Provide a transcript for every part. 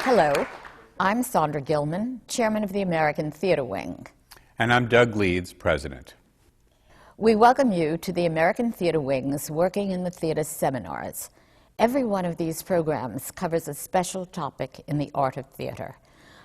Hello, I'm Sandra Gilman, Chairman of the American Theatre Wing. And I'm Doug Leeds, President. We welcome you to the American Theatre Wing's Working in the Theatre seminars. Every one of these programs covers a special topic in the art of theatre.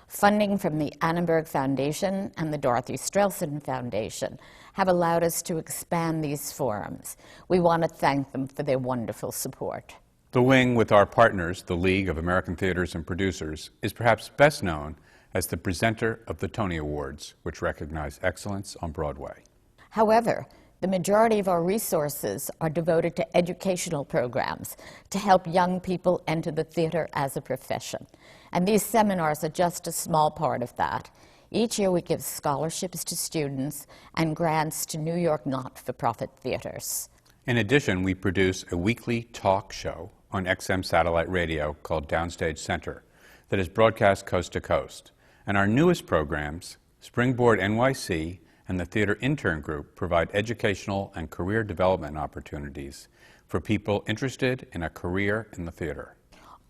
Funding from the Annenberg Foundation and the Dorothy Strelson Foundation have allowed us to expand these forums. We want to thank them for their wonderful support. The Wing, with our partners, the League of American Theaters and Producers, is perhaps best known as the presenter of the Tony Awards, which recognize excellence on Broadway. However, the majority of our resources are devoted to educational programs to help young people enter the theater as a profession. And these seminars are just a small part of that. Each year we give scholarships to students and grants to New York not-for-profit theaters. In addition, we produce a weekly talk show on XM satellite radio called Downstage Center that is broadcast coast to coast. And our newest programs, Springboard NYC and the Theater Intern Group, provide educational and career development opportunities for people interested in a career in the theater.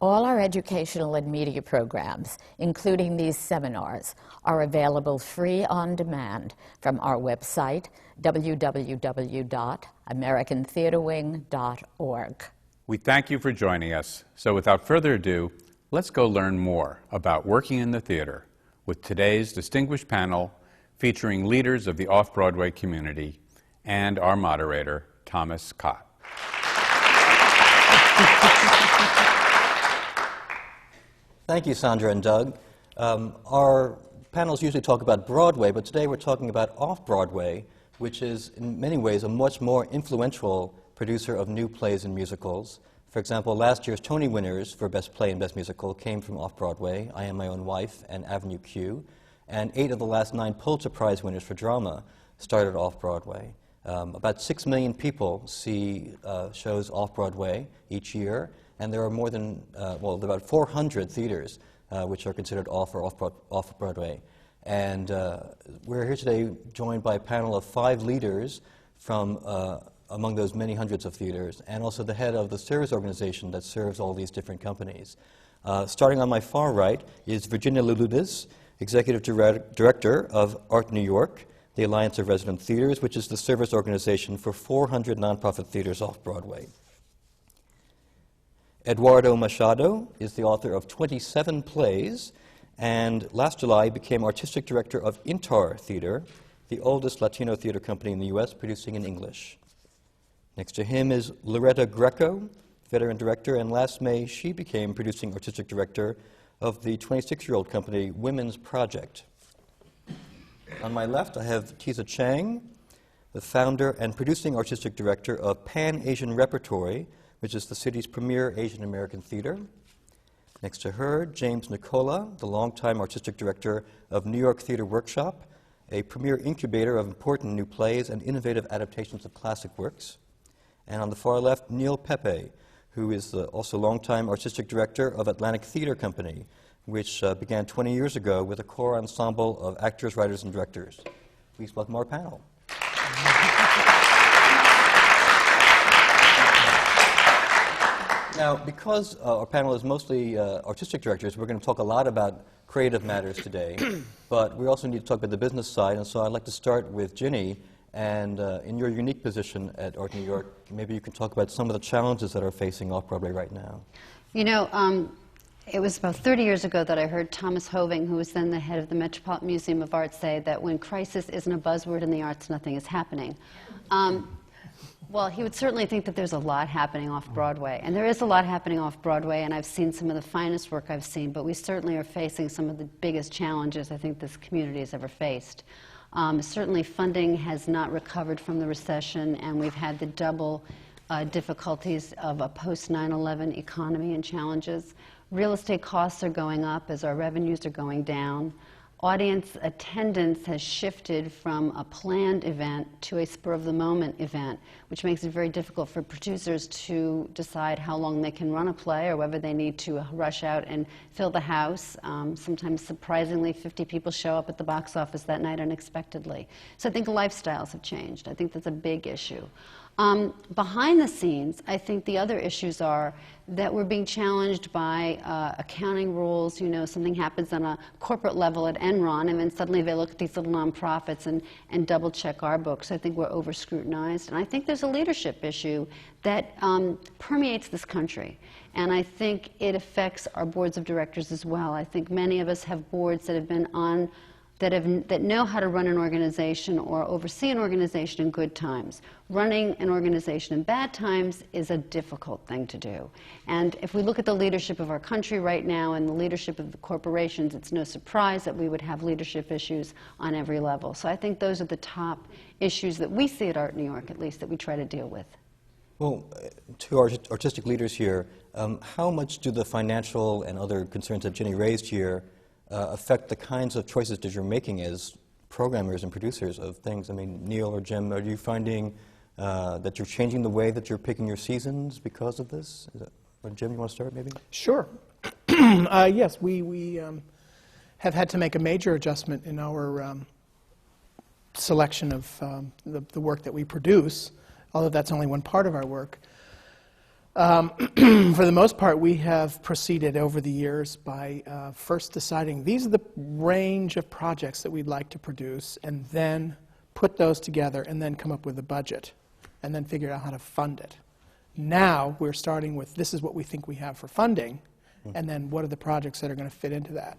All our educational and media programs, including these seminars, are available free on demand from our website, www.americantheaterwing.org. We thank you for joining us. So without further ado, let's go learn more about working in the theater with today's distinguished panel featuring leaders of the off-Broadway community and our moderator, Thomas Cott. Thank you, Sandra and Doug. Our panels usually talk about Broadway, but today we're talking about Off-Broadway, which is in many ways a much more influential producer of new plays and musicals. For example, last year's Tony winners for Best Play and Best Musical came from Off-Broadway, I Am My Own Wife and Avenue Q, and 8 of the last 9 Pulitzer Prize winners for drama started Off-Broadway. About 6 million people see shows Off-Broadway each year, and there are more than, about 400 theaters which are considered off or off-Broadway. And we're here today joined by a panel of 5 leaders from among those many hundreds of theaters, and also the head of the service organization that serves all these different companies. Starting on my far right is Virginia Louloudes, Executive Director of ART New York, the Alliance of Resident Theaters, which is the service organization for 400 nonprofit theaters off-Broadway. Eduardo Machado is the author of 27 plays, and last July became Artistic Director of INTAR Theater, the oldest Latino theater company in the U.S. producing in English. Next to him is Loretta Greco, veteran director, and last May she became producing artistic director of the 26-year-old company Women's Project. On my left, I have Tisa Chang, the founder and producing artistic director of Pan-Asian Repertory, which is the city's premier Asian American theater. Next to her, James Nicola, the longtime artistic director of New York Theater Workshop, a premier incubator of important new plays and innovative adaptations of classic works. And on the far left, Neil Pepe, who is also longtime artistic director of Atlantic Theater Company, which began 20 years ago with a core ensemble of actors, writers, and directors. Please welcome our panel. Now, because our panel is mostly artistic directors, we're going to talk a lot about creative matters today, but we also need to talk about the business side, and so I'd like to start with Ginny. And in your unique position at ART New York, maybe you can talk about some of the challenges that are facing Off-Broadway right now. You know, it was about 30 years ago that I heard Thomas Hoving, who was then the head of the Metropolitan Museum of Art, say that when crisis isn't a buzzword in the arts, nothing is happening. Well, he would certainly think that there's a lot happening off-Broadway. And there is a lot happening off-Broadway, and I've seen some of the finest work I've seen, but we certainly are facing some of the biggest challenges I think this community has ever faced. Certainly funding has not recovered from the recession, and we've had the double difficulties of a post-9/11 economy and challenges. Real estate costs are going up as our revenues are going down. Audience attendance has shifted from a planned event to a spur-of-the-moment event, which makes it very difficult for producers to decide how long they can run a play or whether they need to rush out and fill the house. Sometimes, surprisingly, 50 people show up at the box office that night unexpectedly. So I think lifestyles have changed. I think that's a big issue. Behind the scenes, I think the other issues are that we're being challenged by accounting rules. You know, something happens on a corporate level at Enron, and then suddenly they look at these little nonprofits and double check our books. I think we're over scrutinized. And I think there's a leadership issue that permeates this country. And I think it affects our boards of directors as well. I think many of us have boards that have been on that know how to run an organization or oversee an organization in good times. Running an organization in bad times is a difficult thing to do. And if we look at the leadership of our country right now and the leadership of the corporations, it's no surprise that we would have leadership issues on every level. So I think those are the top issues that we see at Art New York, at least, that we try to deal with. Well, to our artistic leaders here, how much do the financial and other concerns that Jenny raised here affect the kinds of choices that you're making as programmers and producers of things? I mean, Neil or Jim, are you finding that you're changing the way that you're picking your seasons because of this? Or Jim, you want to start maybe? Sure. Yes, we have had to make a major adjustment in our selection of the work that we produce, although that's only one part of our work. For the most part, we have proceeded over the years by first deciding these are the range of projects that we'd like to produce, and then put those together and then come up with a budget, and then figure out how to fund it. Now we're starting with this is what we think we have for funding, and then what are the projects that are going to fit into that.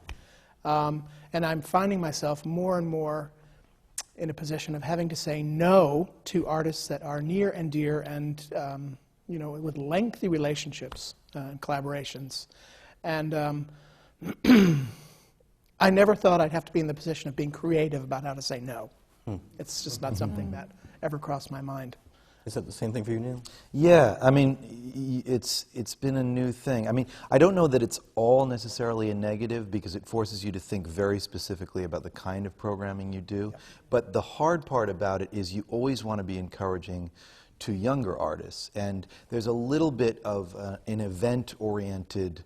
And I'm finding myself more and more in a position of having to say no to artists that are near and dear and you know, with lengthy relationships and collaborations. And I never thought I'd have to be in the position of being creative about how to say no. It's just not something that ever crossed my mind. Is that the same thing for you, Neil? Yeah, I mean, it's been a new thing. I mean, I don't know that it's all necessarily a negative because it forces you to think very specifically about the kind of programming you do. Yeah. But the hard part about it is you always want to be encouraging to younger artists. And there's a little bit of an event-oriented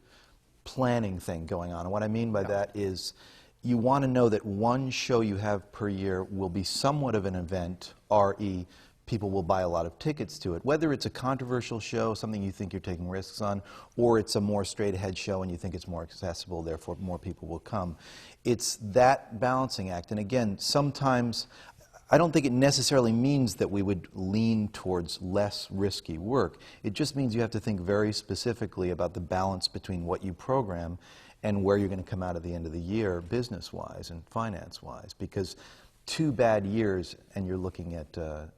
planning thing going on. And what I mean by that is you want to know that one show you have per year will be somewhat of an event, i.e., people will buy a lot of tickets to it. Whether it's a controversial show, something you think you're taking risks on, or it's a more straight-ahead show and you think it's more accessible, therefore more people will come. It's that balancing act. And again, sometimes I don't think it necessarily means that we would lean towards less risky work. It just means you have to think very specifically about the balance between what you program and where you're going to come out at the end of the year business-wise and finance-wise. Because 2 bad years and you're looking at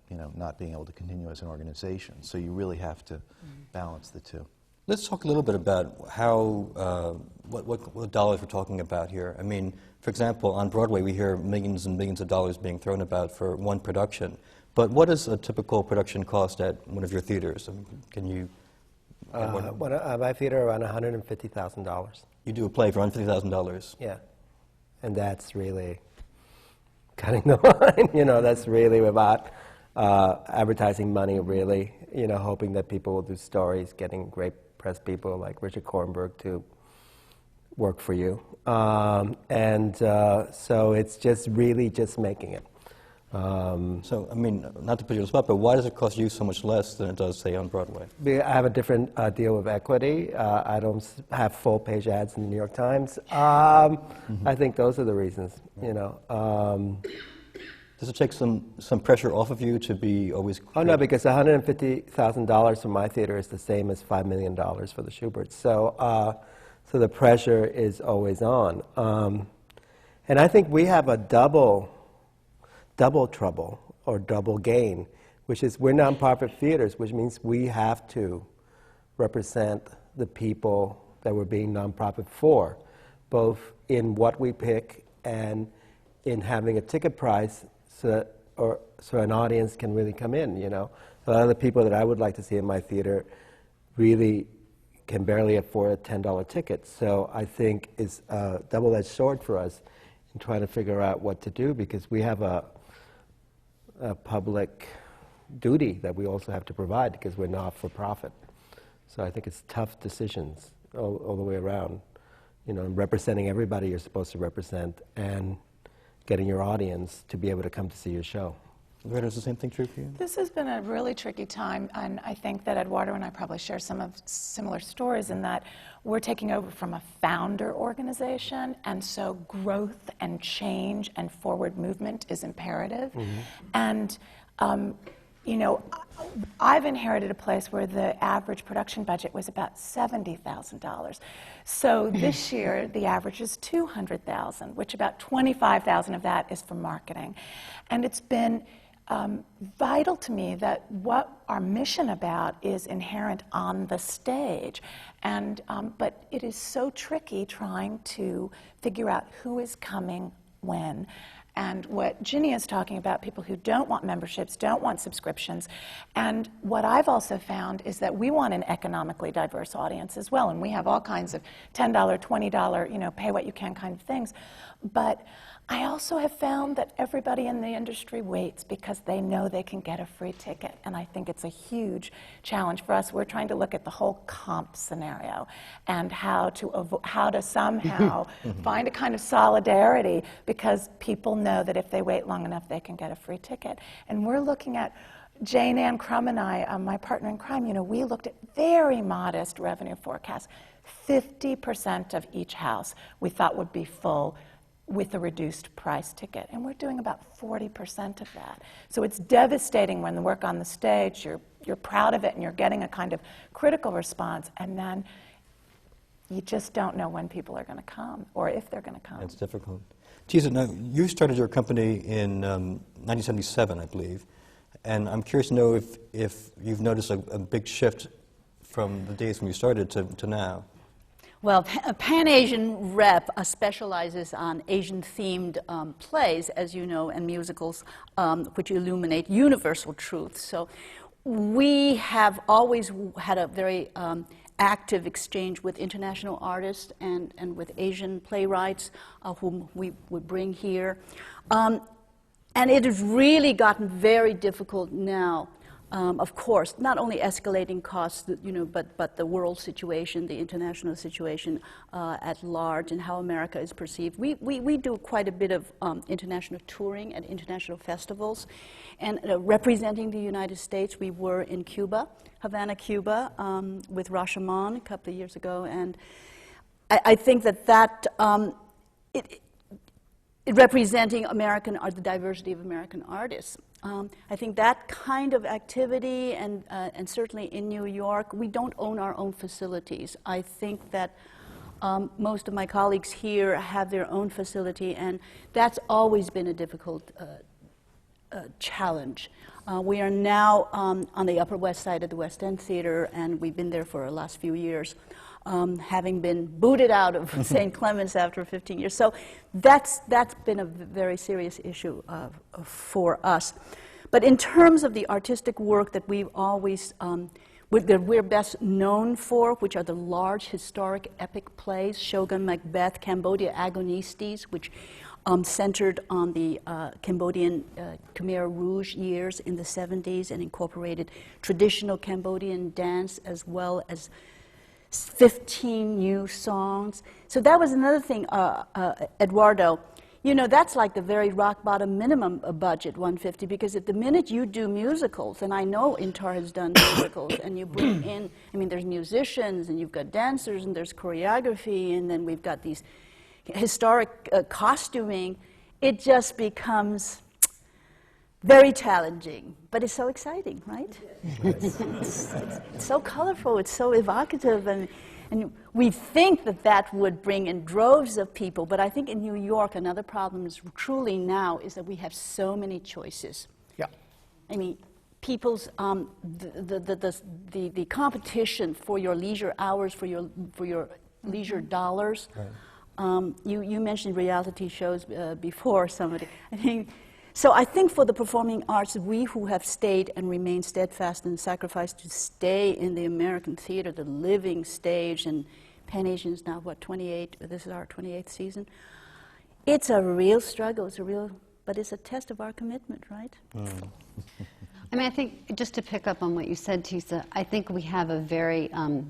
you know, not being able to continue as an organization. So you really have to balance the two. Let's talk a little bit about how, what dollars we're talking about here. I mean, for example, on Broadway we hear millions and millions of dollars being thrown about for one production. But what does a typical production cost at one of your theaters? Can you... my theater, around $150,000. You do a play for $150,000? Yeah. And that's really cutting the line. You know, that's really without advertising money, really. You know, hoping that people will do stories, getting great press people like Richard Kornberg to work for you. So it's just really just making it. So, I mean, not to put you on the spot, but why does it cost you so much less than it does, say, on Broadway? I have a different deal with equity. I don't have full-page ads in the New York Times. I think those are the reasons, you know. Does it take some pressure off of you to be always creative? Oh, no, because $150,000 for my theater is the same as $5 million for the Schuberts. So, so the pressure is always on. And I think we have a double trouble or double gain, which is we're nonprofit theaters, which means we have to represent the people that we're being nonprofit for, both in what we pick and in having a ticket price so an audience can really come in, you know. A lot of the people that I would like to see in my theater really can barely afford a $10 ticket. So I think it's a double-edged sword for us in trying to figure out what to do, because we have a public duty that we also have to provide because we're not for profit. So I think it's tough decisions all the way around, you know, representing everybody you're supposed to represent and getting your audience to be able to come to see your show. Loretta, is the same thing true for you? This has been a really tricky time, and I think that Eduardo and I probably share some of similar stories in that we're taking over from a founder organization, and so growth and change and forward movement is imperative. And you know, I've inherited a place where the average production budget was about $70,000. So this year, the average is $200,000, which about $25,000 of that is for marketing. And it's been vital to me that what our mission about is inherent on the stage. And, but it is so tricky trying to figure out who is coming when. And what Ginny is talking about, people who don't want memberships, don't want subscriptions. And what I've also found is that we want an economically diverse audience as well. And we have all kinds of $10, $20, you know, pay what you can kind of things. But I also have found that everybody in the industry waits because they know they can get a free ticket. And I think it's a huge challenge for us. We're trying to look at the whole comp scenario and how to somehow find a kind of solidarity, because people know that if they wait long enough, they can get a free ticket. And we're looking at, Jane Ann Crum and I, my partner in crime, you know, we looked at very modest revenue forecasts. 50% of each house we thought would be full with a reduced price ticket, and we're doing about 40% of that. So it's devastating when the work on the stage, you're proud of it and you're getting a kind of critical response, and then you just don't know when people are going to come or if they're going to come. It's difficult. Tisa, now you started your company in 1977, I believe, and I'm curious to know if you've noticed a big shift from the days when you started to now. Well, Pan-Asian Rep specializes on Asian-themed plays, as you know, and musicals, which illuminate universal truths. So we have always had a very active exchange with international artists and with Asian playwrights whom we would bring here. And it has really gotten very difficult now. Of course, not only escalating costs, you know, but the world situation, the international situation at large, and how America is perceived. We do quite a bit of international touring at international festivals, and representing the United States. We were in Cuba, Havana, Cuba, with Rashomon a couple of years ago, and I think that representing the diversity of American artists. I think that kind of activity, and certainly in New York, we don't own our own facilities. I think that most of my colleagues here have their own facility, and that's always been a difficult challenge. We are now on the Upper West Side of the West End Theater, and we've been there for the last few years. Having been booted out of St. Clements after 15 years. So that's been a very serious issue for us. But in terms of the artistic work that we've always, that we're best known for, which are the large historic epic plays, Shogun Macbeth, Cambodia Agonistes, which centered on the Cambodian Khmer Rouge years in the 70s and incorporated traditional Cambodian dance as well as 15 new songs. So that was another thing, Eduardo. You know, that's like the very rock bottom minimum budget, 150, because at the minute you do musicals, and I know INTAR has done musicals, and you bring in, I mean, there's musicians, and you've got dancers, and there's choreography, and then we've got these historic costuming, it just becomes very challenging, but it's so exciting, right? It's so colorful, it's so evocative, and we think that would bring in droves of people, but I think in New York another problem is truly now is that we have so many choices. Yeah. I mean, people's the competition for your leisure hours, for your leisure dollars. Right. You mentioned reality shows before, somebody. So I think for the performing arts, we who have stayed and remained steadfast and sacrificed to stay in the American theater, the living stage, and Pan-Asian is now, what, 28? This is our 28th season. It's a real struggle. But it's a test of our commitment, right? I mean, I think, just to pick up on what you said, Tisa, I think we have a very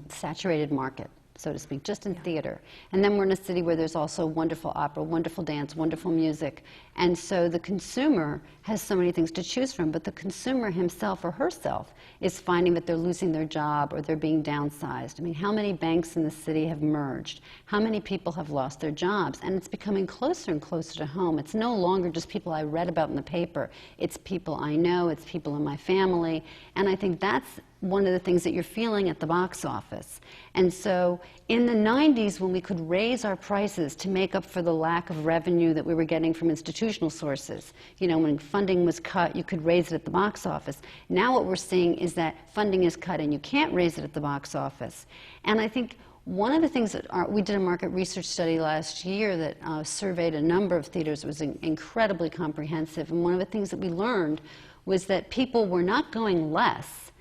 saturated market. so to speak, just in theater. And then we're in a city where there's also wonderful opera, wonderful dance, wonderful music. And so the consumer has so many things to choose from, but the consumer himself or herself is finding that they're losing their job or they're being downsized. I mean, how many banks in the city have merged? How many people have lost their jobs? And it's becoming closer and closer to home. It's no longer just people I read about in the paper. It's people I know, it's people in my family. And I think that's one of the things that you're feeling at the box office. And so in the 90s, when we could raise our prices to make up for the lack of revenue that we were getting from institutional sources, you know, when funding was cut, you could raise it at the box office. Now what we're seeing is that funding is cut and you can't raise it at the box office. And I think one of the things that we did a market research study last year that surveyed a number of theaters. It was incredibly comprehensive. And one of the things that we learned was that people were not going less,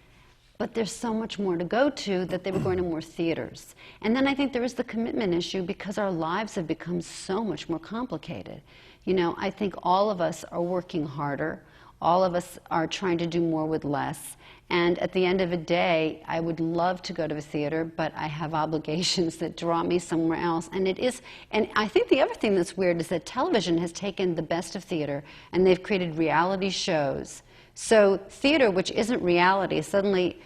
but there's so much more to go to that they were going to more theaters. And then I think there is the commitment issue because our lives have become so much more complicated. You know, I think all of us are working harder. All of us are trying to do more with less. And at the end of the day, I would love to go to a theater, but I have obligations that draw me somewhere else. And it is, and I think the other thing that's weird is that television has taken the best of theater and they've created reality shows. So theater, which isn't reality, suddenly,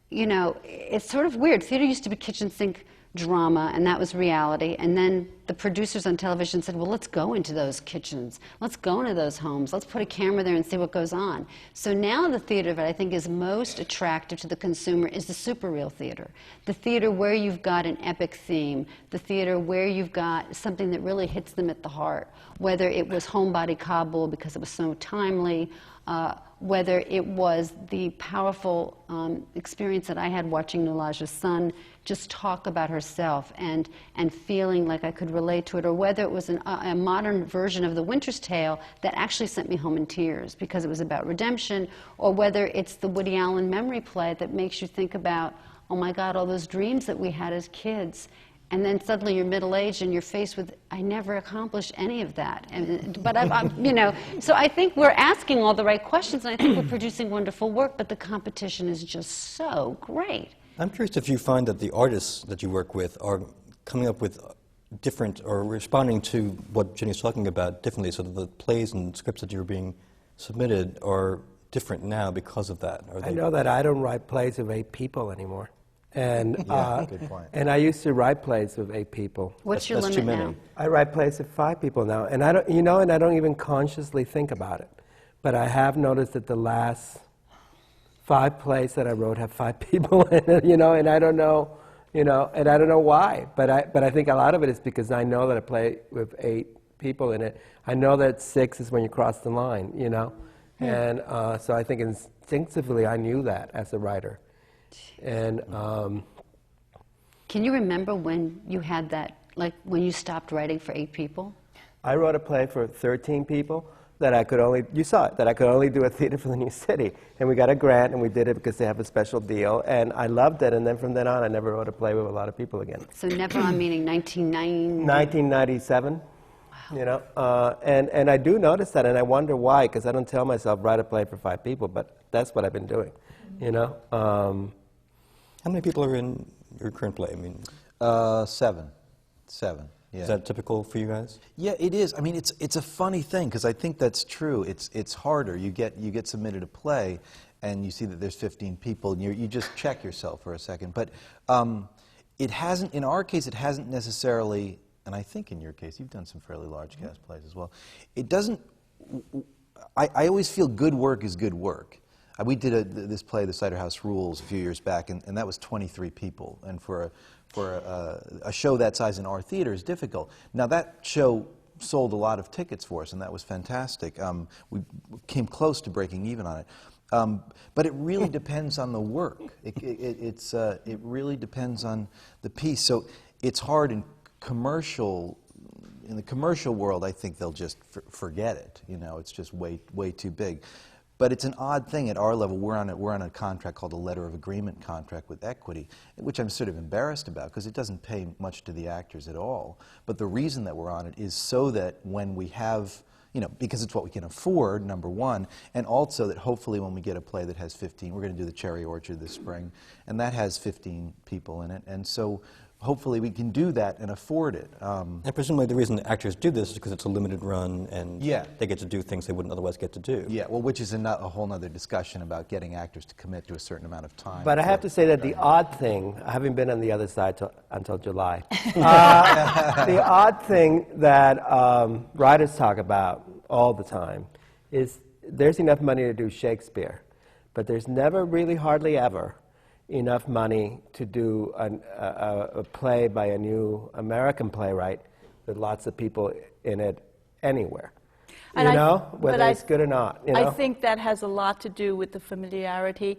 you know, it's sort of weird. Theater used to be kitchen sink drama, and that was reality. And then the producers on television said, well, let's go into those kitchens. Let's go into those homes. Let's put a camera there and see what goes on. So now the theater that I think is most attractive to the consumer is the super real theater. The theater where you've got an epic theme. The theater where you've got something that really hits them at the heart. Whether it was Homebody Kabul because it was so timely, whether it was the powerful experience that I had watching Nolaja's son just talk about herself and feeling like I could relate to it, or whether it was a modern version of The Winter's Tale that actually sent me home in tears because it was about redemption, or whether it's the Woody Allen memory play that makes you think about, oh my God, all those dreams that we had as kids. And then suddenly you're middle-aged and you're faced with, I never accomplished any of that. But I'm, you know, so I think we're asking all the right questions, and I think we're producing wonderful work, but the competition is just so great. I'm curious if you find that the artists that you work with are coming up with different, or responding to what Jenny's talking about differently, so that the plays and scripts that you're being submitted are different now because of that. I know that I don't write plays of 8 people anymore. And, good point. And I used to write plays with 8 people. What's your limit now? I write plays with 5 people now, and I don't, you know, and I don't even consciously think about it. But I have noticed that the last 5 plays that I wrote have 5 people in it, you know, and I don't know, you know, and I don't know why. But I think a lot of it is because I know that I play with 8 people in it. I know that 6 is when you cross the line, you know, and so I think instinctively I knew that as a writer. And can you remember when you had that, like when you stopped writing for 8 people? I wrote a play for 13 people that I could only, you saw it, that I could only do a theater for the New City. And we got a grant and we did it because they have a special deal. And I loved it, and then from then on I never wrote a play with a lot of people again. So never on, meaning 1990? 1997. Wow. You know, and I do notice that, and I wonder why, because I don't tell myself write a play for 5 people, but that's what I've been doing. You know? How many people are in your current play? I mean, 7. Yeah. Is that typical for you guys? Yeah, it is. I mean, it's a funny thing because I think that's true. It's harder. You get submitted a play, and you see that there's 15 people, and you just check yourself for a second. But it hasn't. In our case, it hasn't necessarily. And I think in your case, you've done some fairly large cast plays as well. It doesn't. I always feel good work is good work. We did this play, The Cider House Rules, a few years back, and that was 23 people. And for a show that size in our theater is difficult. Now, that show sold a lot of tickets for us, and that was fantastic. We came close to breaking even on it. But it really depends on the work. It really depends on the piece. So it's hard in the commercial world. I think they'll just forget it. You know, it's just way too big. But it's an odd thing at our level. We're on a contract called a letter of agreement contract with Equity, which I'm sort of embarrassed about because it doesn't pay much to the actors at all. But the reason that we're on it is so that when we have, you know, because it's what we can afford, number one, and also that hopefully when we get a play that has 15, we're going to do the Cherry Orchard this spring, and that has 15 people in it. And so hopefully we can do that and afford it. And presumably the reason the actors do this is because it's a limited run and Yeah. they get to do things they wouldn't otherwise get to do. Yeah, well, which is a whole other discussion about getting actors to commit to a certain amount of time. But I have to say that the odd thing, I haven't been on the other side until July. The odd thing that writers talk about all the time is there's enough money to do Shakespeare, but there's never really, hardly ever, enough money to do a play by a new American playwright with lots of people in it anywhere. And whether it's good or not. I think that has a lot to do with the familiarity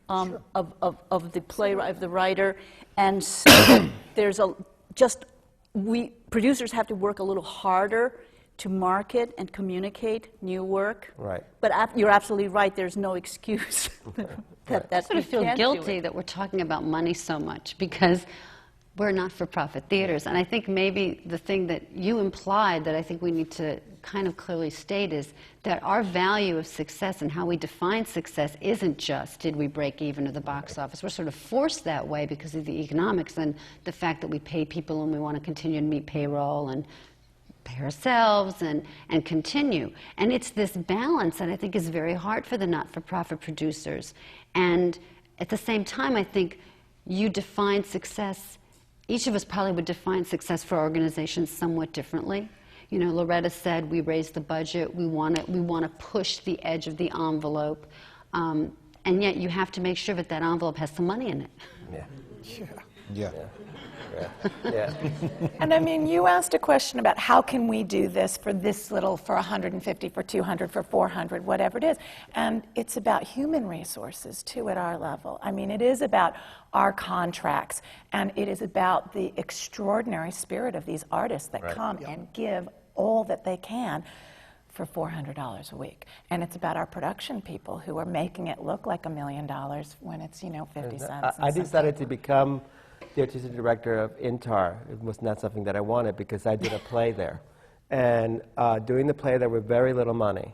of the playwright, of the writer, and so there's producers have to work a little harder to market and communicate new work. Right. But you're absolutely right. There's no excuse. I sort of feel guilty that we're talking about money so much because we're not-for-profit theaters. And I think maybe the thing that you implied that I think we need to kind of clearly state is that our value of success and how we define success isn't just did we break even at the box office. We're sort of forced that way because of the economics and the fact that we pay people and we want to continue to meet payroll and pay ourselves and continue. And it's this balance that I think is very hard for the not-for-profit producers. And at the same time, I think you define success, each of us probably would define success for organizations somewhat differently. You know, Loretta said we raised the budget, we want to push the edge of the envelope, and yet you have to make sure that that envelope has some money in it. Yeah. Yeah. Yeah. Yeah. And I mean, you asked a question about how can we do this for this little, for 150, for 200, for 400, whatever it is. And it's about human resources, too, at our level. I mean, it is about our contracts, and it is about the extraordinary spirit of these artists that come and give all that they can for $400 a week. And it's about our production people who are making it look like $1 million when it's, 50 cents. I decided to become the artistic director of INTAR. It was not something that I wanted because I did a play there. And doing the play there with very little money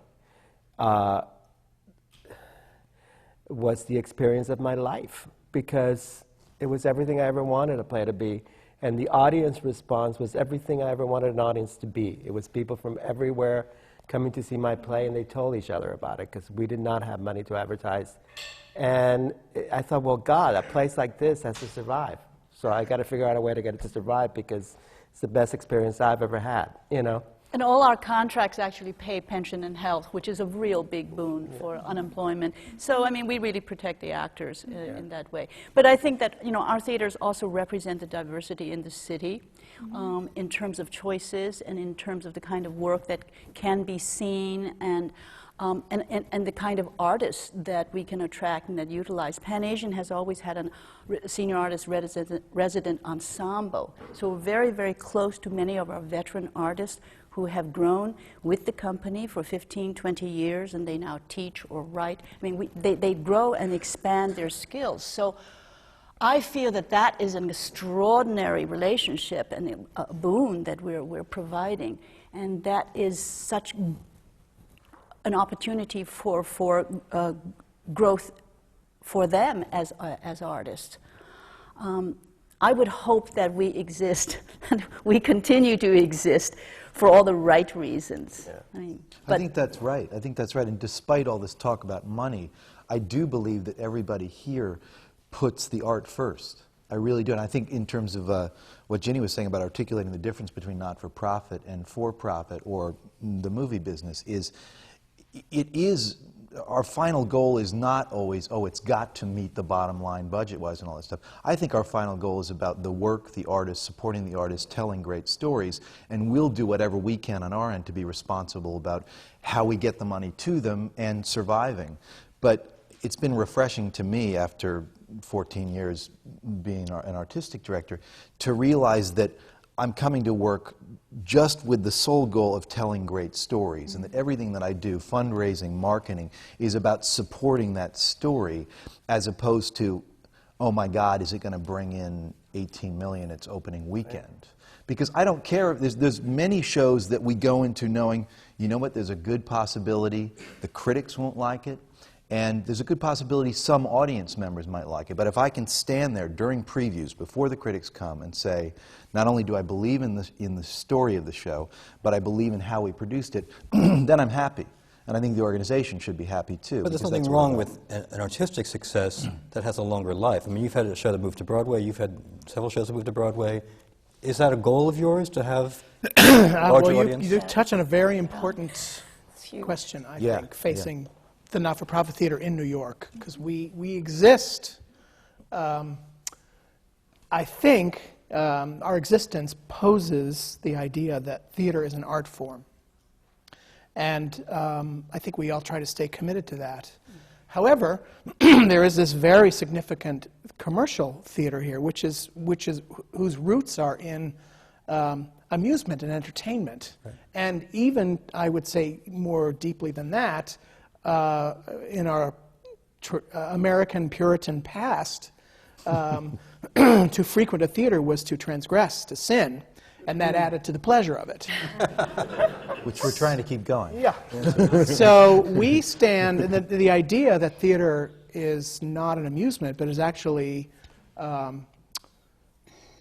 was the experience of my life because it was everything I ever wanted a play to be. And the audience response was everything I ever wanted an audience to be. It was people from everywhere coming to see my play, and they told each other about it because we did not have money to advertise. And I thought, well, God, a place like this has to survive. So I got to figure out a way to get it to survive because it's the best experience I've ever had, And all our contracts actually pay pension and health, which is a real big boon for unemployment. So, I mean, we really protect the actors in that way. But I think that, our theaters also represent the diversity in the city in terms of choices and in terms of the kind of work that can be seen and the kind of artists that we can attract and that utilize. Pan Asian has always had a senior artist resident ensemble. So we're very, very close to many of our veteran artists who have grown with the company for 15, 20 years, and they now teach or write. I mean, they grow and expand their skills. So I feel that that is an extraordinary relationship and a boon that we're providing. And that is such an opportunity for growth for them as artists. I would hope that we exist, and we continue to exist for all the right reasons. Yeah. I think that's right. I think that's right. And despite all this talk about money, I do believe that everybody here puts the art first. I really do. And I think in terms of what Ginny was saying about articulating the difference between not-for-profit and for-profit or the movie business is, our final goal is not always, it's got to meet the bottom line budget-wise and all that stuff. I think our final goal is about the work, the artist, supporting the artist, telling great stories, and we'll do whatever we can on our end to be responsible about how we get the money to them and surviving. But it's been refreshing to me after 14 years being an artistic director to realize that I'm coming to work just with the sole goal of telling great stories, and that everything that I do, fundraising, marketing, is about supporting that story as opposed to, oh my God, is it going to bring in 18 million its opening weekend? Because I don't care, there's many shows that we go into knowing, you know what, there's a good possibility the critics won't like it, And there's a good possibility some audience members might like it. But if I can stand there during previews, before the critics come, and say, not only do I believe in the story of the show, but I believe in how we produced it, then I'm happy. And I think the organization should be happy too. But there's nothing wrong with an artistic success that has a longer life. I mean, you've had a show that moved to Broadway, you've had several shows that moved to Broadway. Is that a goal of yours, to have a larger audience? You touch on a very important question, I think, facing the not-for-profit theater in New York, because we exist. I think our existence poses the idea that theater is an art form. And I think we all try to stay committed to that. However, there is this very significant commercial theater here, whose roots are in amusement and entertainment. Right. And even, I would say, more deeply than that, in our American Puritan past, to frequent a theater was to transgress, to sin, and that added to the pleasure of it. Which we're trying to keep going. Yeah. So we stand, and the idea that theater is not an amusement, but is actually a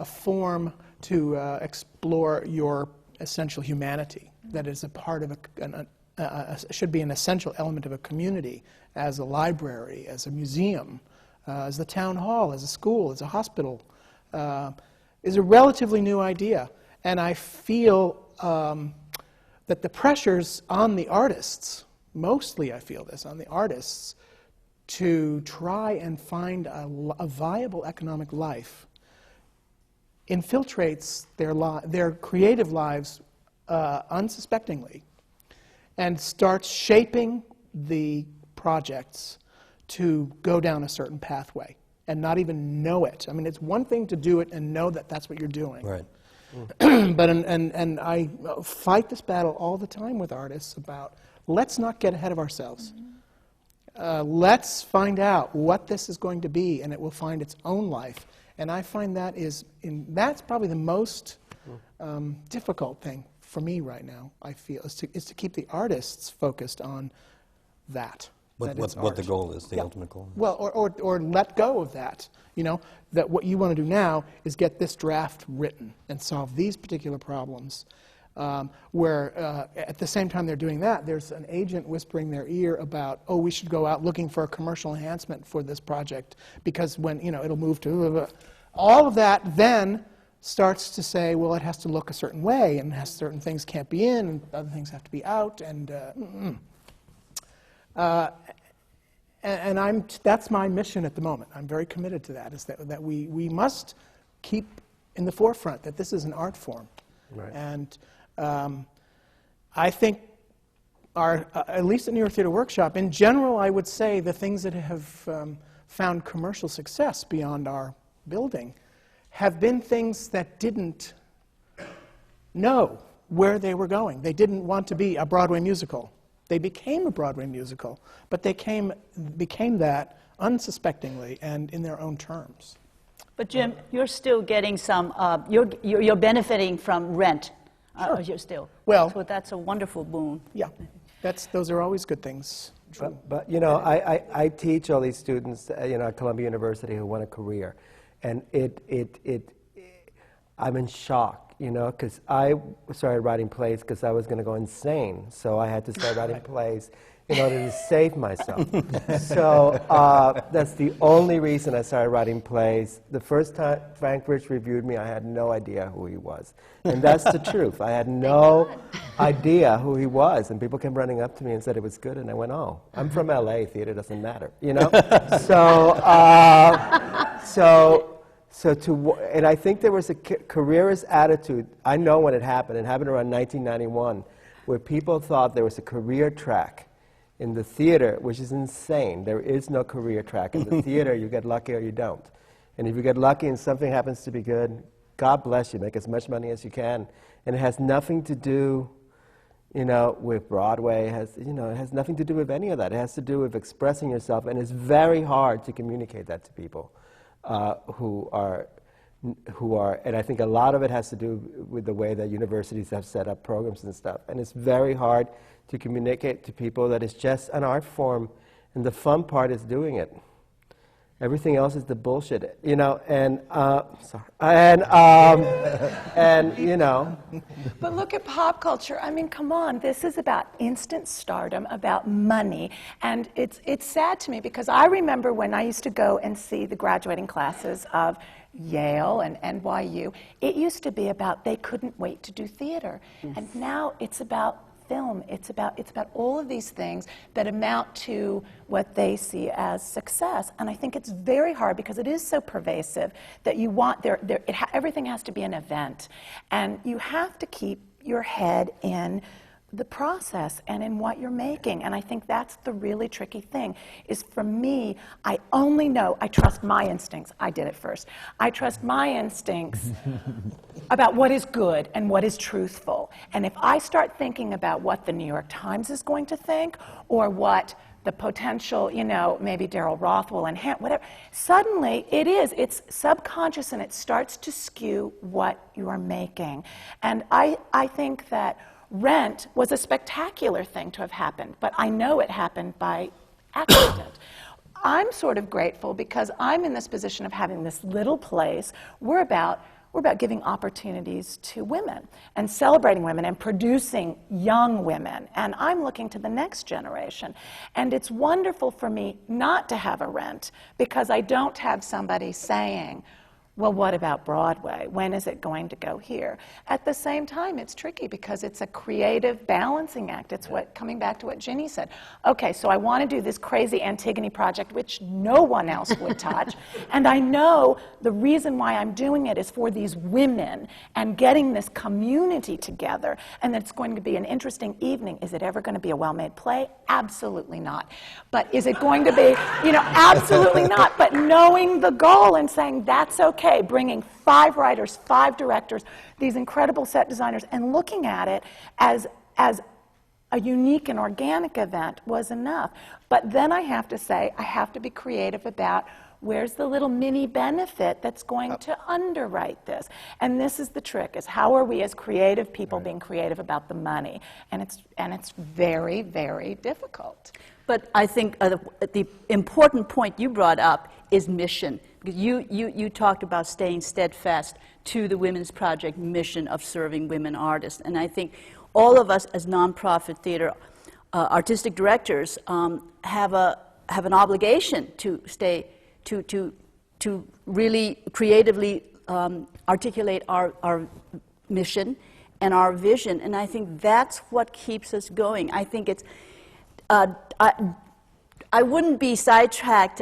form to explore your essential humanity, that is a part of should be an essential element of a community, as a library, as a museum, as the town hall, as a school, as a hospital, is a relatively new idea. And I feel that the pressures on the artists, mostly I feel this, on the artists, to try and find a viable economic life, infiltrates their creative lives unsuspectingly, and starts shaping the projects to go down a certain pathway and not even know it. I mean, it's one thing to do it and know that that's what you're doing. Right. But and I fight this battle all the time with artists about, let's not get ahead of ourselves. Let's find out what this is going to be, and it will find its own life. And I find that's probably the most difficult thing for me right now, I feel, is to keep the artists focused on that. What the goal is, the ultimate goal. Well, or let go of that. You know, that what you want to do now is get this draft written and solve these particular problems. Where at the same time they're doing that, there's an agent whispering their ear about, oh, we should go out looking for a commercial enhancement for this project, because when, you know, it'll move to all of that, then starts to say, well, it has to look a certain way, and certain things can't be in, and other things have to be out, and that's my mission at the moment. I'm very committed to that, is that we must keep in the forefront that this is an art form. Right. And I think at least at New York Theater Workshop, in general, I would say the things that have found commercial success beyond our building have been things that didn't know where they were going. They didn't want to be a Broadway musical. They became a Broadway musical, but they became that unsuspectingly and in their own terms. But Jim, you're still getting some, you're benefiting from rent. Sure. You're still. Well, so that's a wonderful boon. Yeah, those are always good things. But you know, I teach all these students, you know, at Columbia University who want a career, and I'm in shock, you know, because I started writing plays because I was going to go insane, so I had to start writing plays in order to save myself. So that's the only reason I started writing plays. The first time Frank Rich reviewed me, I had no idea who he was. And that's the truth. I had no idea who he was. And people came running up to me and said it was good. And I went, oh, I'm from LA, theater doesn't matter, you know? And I think there was a careerist attitude. I know when it happened. It happened around 1991, where people thought there was a career track in the theater, which is insane. There is no career track. In the theater, you get lucky or you don't. And if you get lucky and something happens to be good, God bless you. Make as much money as you can. And it has nothing to do, you know, with Broadway. It has nothing to do with any of that. It has to do with expressing yourself. And it's very hard to communicate that to people who are, and I think a lot of it has to do with the way that universities have set up programs and stuff. And it's very hard to communicate to people that it's just an art form, And the fun part is doing it. Everything else is the bullshit, you know, and, and you know. But look at pop culture. I mean, come on, this is about instant stardom, about money, and it's sad to me because I remember when I used to go and see the graduating classes of Yale and NYU, it used to be about they couldn't wait to do theater, and now it's about film. It's about all of these things that amount to what they see as success. And I think it's very hard because it is so pervasive that you want everything has to be an event, and you have to keep your head in the process and in what you're making. And I think that's the really tricky thing, is for me, I trust my instincts. I did it first. I trust my instincts about what is good and what is truthful. And if I start thinking about what the New York Times is going to think, or what the potential, you know, maybe Daryl Roth will enhance, whatever, suddenly it's subconscious and it starts to skew what you are making. And I think that Rent was a spectacular thing to have happened, but I know it happened by accident. I'm sort of grateful because I'm in this position of having this little place. We're about giving opportunities to women and celebrating women and producing young women. And I'm looking to the next generation. And it's wonderful for me not to have a Rent because I don't have somebody saying, well, what about Broadway? When is it going to go here? At the same time, it's tricky because it's a creative balancing act. It's coming back to what Ginny said. Okay, so I want to do this crazy Antigone project, which no one else would touch. And I know the reason why I'm doing it is for these women and getting this community together. And that it's going to be an interesting evening. Is it ever going to be a well-made play? Absolutely not. But is it going to be, you know, absolutely not. But knowing the goal and saying that's okay. Bringing 5 writers, 5 directors, these incredible set designers, and looking at it as a unique and organic event was enough. But then I have to say, I have to be creative about where's the little mini benefit that's going to underwrite this. And this is the trick, is how are we as creative people being creative about the money? And it's very, very difficult. But I think the important point you brought up is mission. Because you talked about staying steadfast to the Women's Project mission of serving women artists. And I think all of us as nonprofit theater artistic directors have an obligation to stay, to really creatively articulate our mission and our vision. And I think that's what keeps us going. I think it's, I wouldn't be sidetracked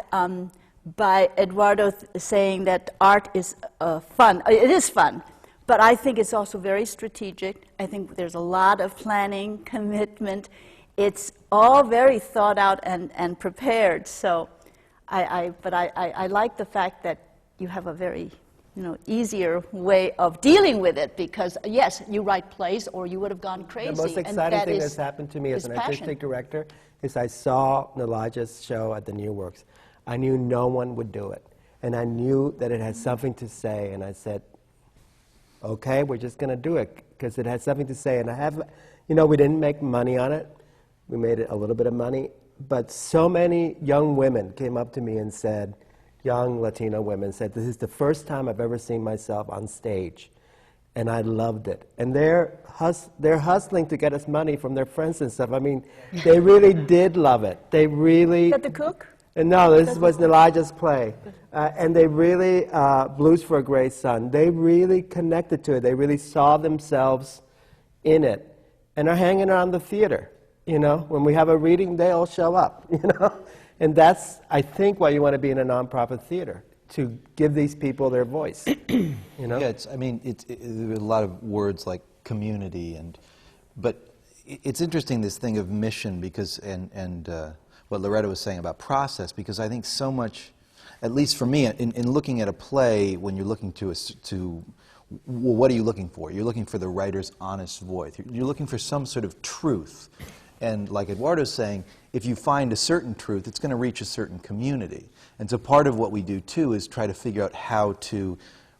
by Eduardo saying that art is fun. It is fun, but I think it's also very strategic. I think there's a lot of planning, commitment. It's all very thought out and prepared. So, but I like the fact that you have a very, you know, easier way of dealing with it because yes, you write plays or you would have gone crazy. The most exciting thing that's happened to me as an artistic director is I saw Nalaja's show at the New Works. I knew no one would do it. And I knew that it had something to say. And I said, okay, we're just going to do it because it had something to say. And I have, you know, we didn't make money on it. We made it a little bit of money. But so many young women came up to me and said, young Latino women said, this is the first time I've ever seen myself on stage. And I loved it. And they're hustling to get us money from their friends and stuff. I mean, they really did love it. They really... Is that the cook? No, this was Elijah's play. And they really, Blues for a Gray Son, they really connected to it. They really saw themselves in it. And are hanging around the theater, you know. When we have a reading, they all show up, you know. And that's, I think, why you want to be in a nonprofit theater, to give these people their voice, you know. Yeah, I mean, there's a lot of words like community, but it's interesting, this thing of mission, because, and what Loretta was saying about process, because I think so much, at least for me, in looking at a play, when you're looking to well, what are you looking for? You're looking for the writer's honest voice. You're looking for some sort of truth. And like Eduardo's saying, if you find a certain truth, it's going to reach a certain community. And so part of what we do, too, is try to figure out how to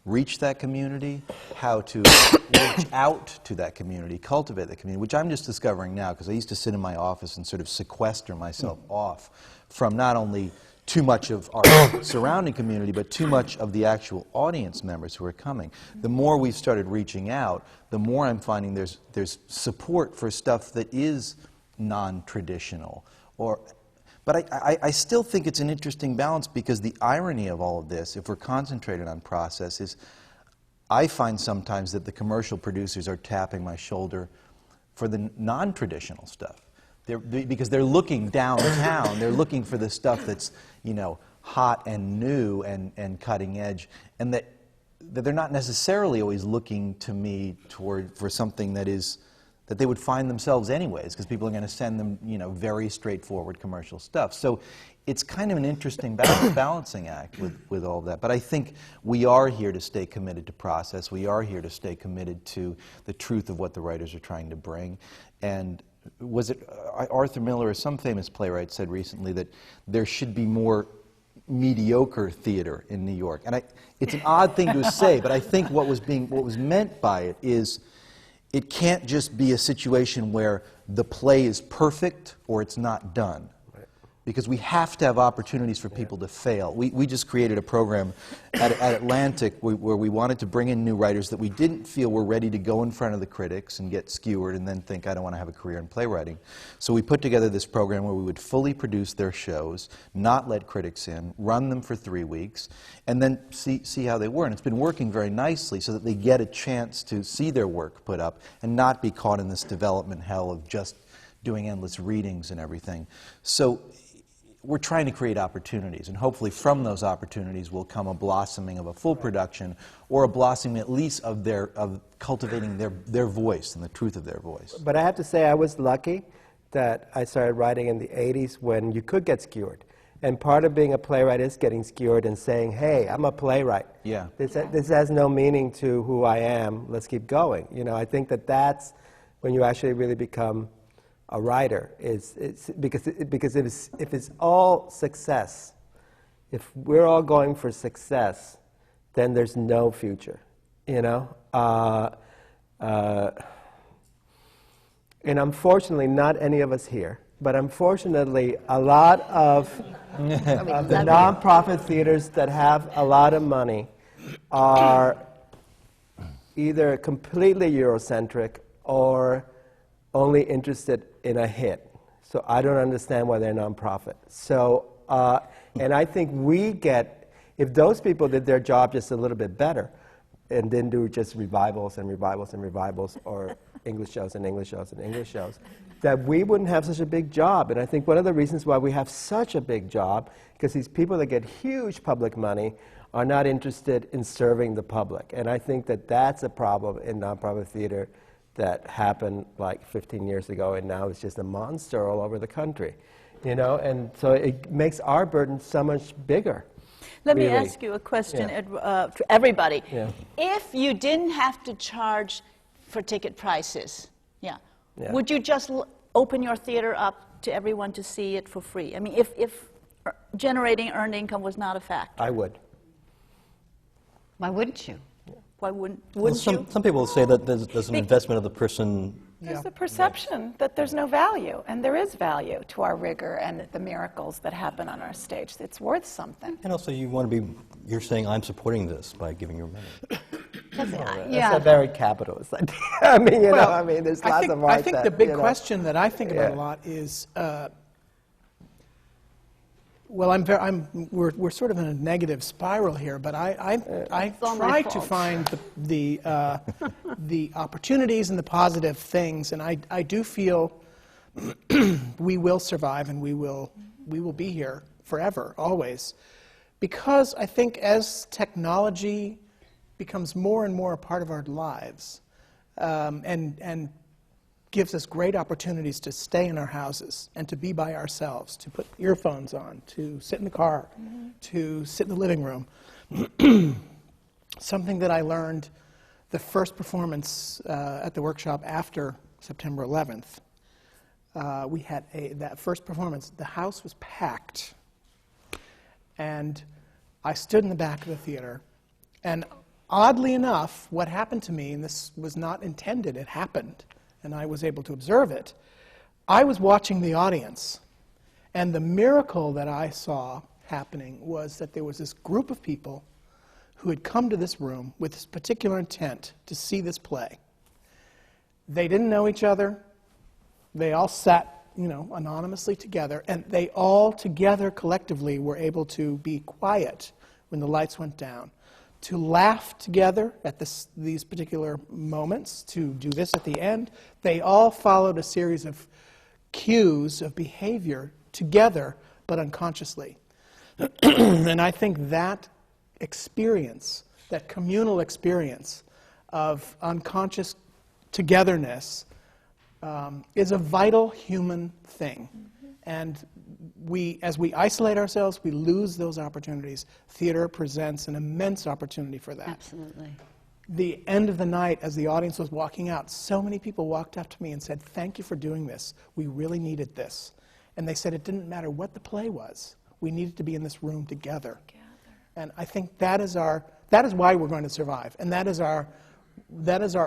reach that community, how to reach out to that community, cultivate that community, which I'm just discovering now, because I used to sit in my office and sort of sequester myself off from not only too much of our surrounding community, but too much of the actual audience members who are coming. The more we've started reaching out, the more I'm finding there's support for stuff that is non-traditional. But I still think it's an interesting balance, because the irony of all of this, if we're concentrated on process, is I find sometimes that the commercial producers are tapping my shoulder for the non-traditional stuff. Because they're looking downtown, they're looking for the stuff that's, you know, hot and new and cutting edge, and that they're not necessarily always looking to me for something that they would find themselves anyways, because people are going to send them, you know, very straightforward commercial stuff. So it's kind of an interesting balancing act with all of that. But I think we are here to stay committed to process. We are here to stay committed to the truth of what the writers are trying to bring. And was it Arthur Miller or some famous playwright said recently that there should be more mediocre theater in New York? And it's an odd thing to say, but I think what was meant by it is it can't just be a situation where the play is perfect or it's not done. Because we have to have opportunities for people to fail. We just created a program at Atlantic where we wanted to bring in new writers that we didn't feel were ready to go in front of the critics and get skewered and then think, I don't want to have a career in playwriting. So we put together this program where we would fully produce their shows, not let critics in, run them for 3 weeks, and then see how they were. And it's been working very nicely so that they get a chance to see their work put up and not be caught in this development hell of just doing endless readings and everything. So we're trying to create opportunities, and hopefully from those opportunities will come a blossoming of a full production, or a blossoming at least of cultivating their voice and the truth of their voice. But I have to say I was lucky that I started writing in the 80s when you could get skewered. And part of being a playwright is getting skewered and saying, hey, I'm a playwright. Yeah. This has no meaning to who I am. Let's keep going. You know, I think that's when you actually really become a writer, because if it's all success, if we're all going for success, then there's no future, you know? And unfortunately, not any of us here, but unfortunately, a lot of the nonprofit theaters that have a lot of money are either completely Eurocentric or only interested in a hit. So I don't understand why they're nonprofit. So, and I think if those people did their job just a little bit better and didn't do just revivals and revivals and revivals, or English shows and English shows and English shows, that we wouldn't have such a big job. And I think one of the reasons why we have such a big job, because these people that get huge public money are not interested in serving the public. And I think that's a problem in nonprofit theater that happened like 15 years ago, and now it's just a monster all over the country, you know, and so it makes our burden so much bigger. Let really. me ask you a question to everybody. Yeah. If you didn't have to charge for ticket prices, would you just open your theater up to everyone to see it for free? I mean, if generating earned income was not a factor. I would. Why wouldn't you? Why wouldn't Well, you? some people say that there's an investment of the person. There's the perception that there's no value, and there is value to our rigor and the miracles that happen on our stage. It's worth something. And also, you're saying I'm supporting this by giving your money. That's a very capitalist idea. I mean, you know, there's lots of art I think the big you know, question that I think about a lot is, well, we're sort of in a negative spiral here, but I try to find the opportunities and the positive things, and I do feel we will survive and we will be here forever, always, because I think as technology becomes more and more a part of our lives, and gives us great opportunities to stay in our houses and to be by ourselves, to put earphones on, to sit in the car, to sit in the living room. Something that I learned the first performance at the workshop after September 11th. We had that first performance, the house was packed, and I stood in the back of the theater, and oddly enough, what happened to me, and this was not intended, it happened, and I was able to observe it, I was watching the audience, and the miracle that I saw happening was that there was this group of people who had come to this room with this particular intent to see this play. They didn't know each other. They all sat, anonymously together, and they all together collectively were able to be quiet when the lights went down, to laugh together at these particular moments, to do this at the end. They all followed a series of cues of behavior together, but unconsciously. And I think that experience, that communal experience of unconscious togetherness, is a vital human thing. And as we isolate ourselves, we lose those opportunities. Theater presents an immense opportunity for that. Absolutely. The end of the night, as the audience was walking out, so many people walked up to me and said, "Thank you for doing this. We really needed this." And they said it didn't matter what the play was. We needed to be in this room together. And I think that is why we're going to survive. And that is our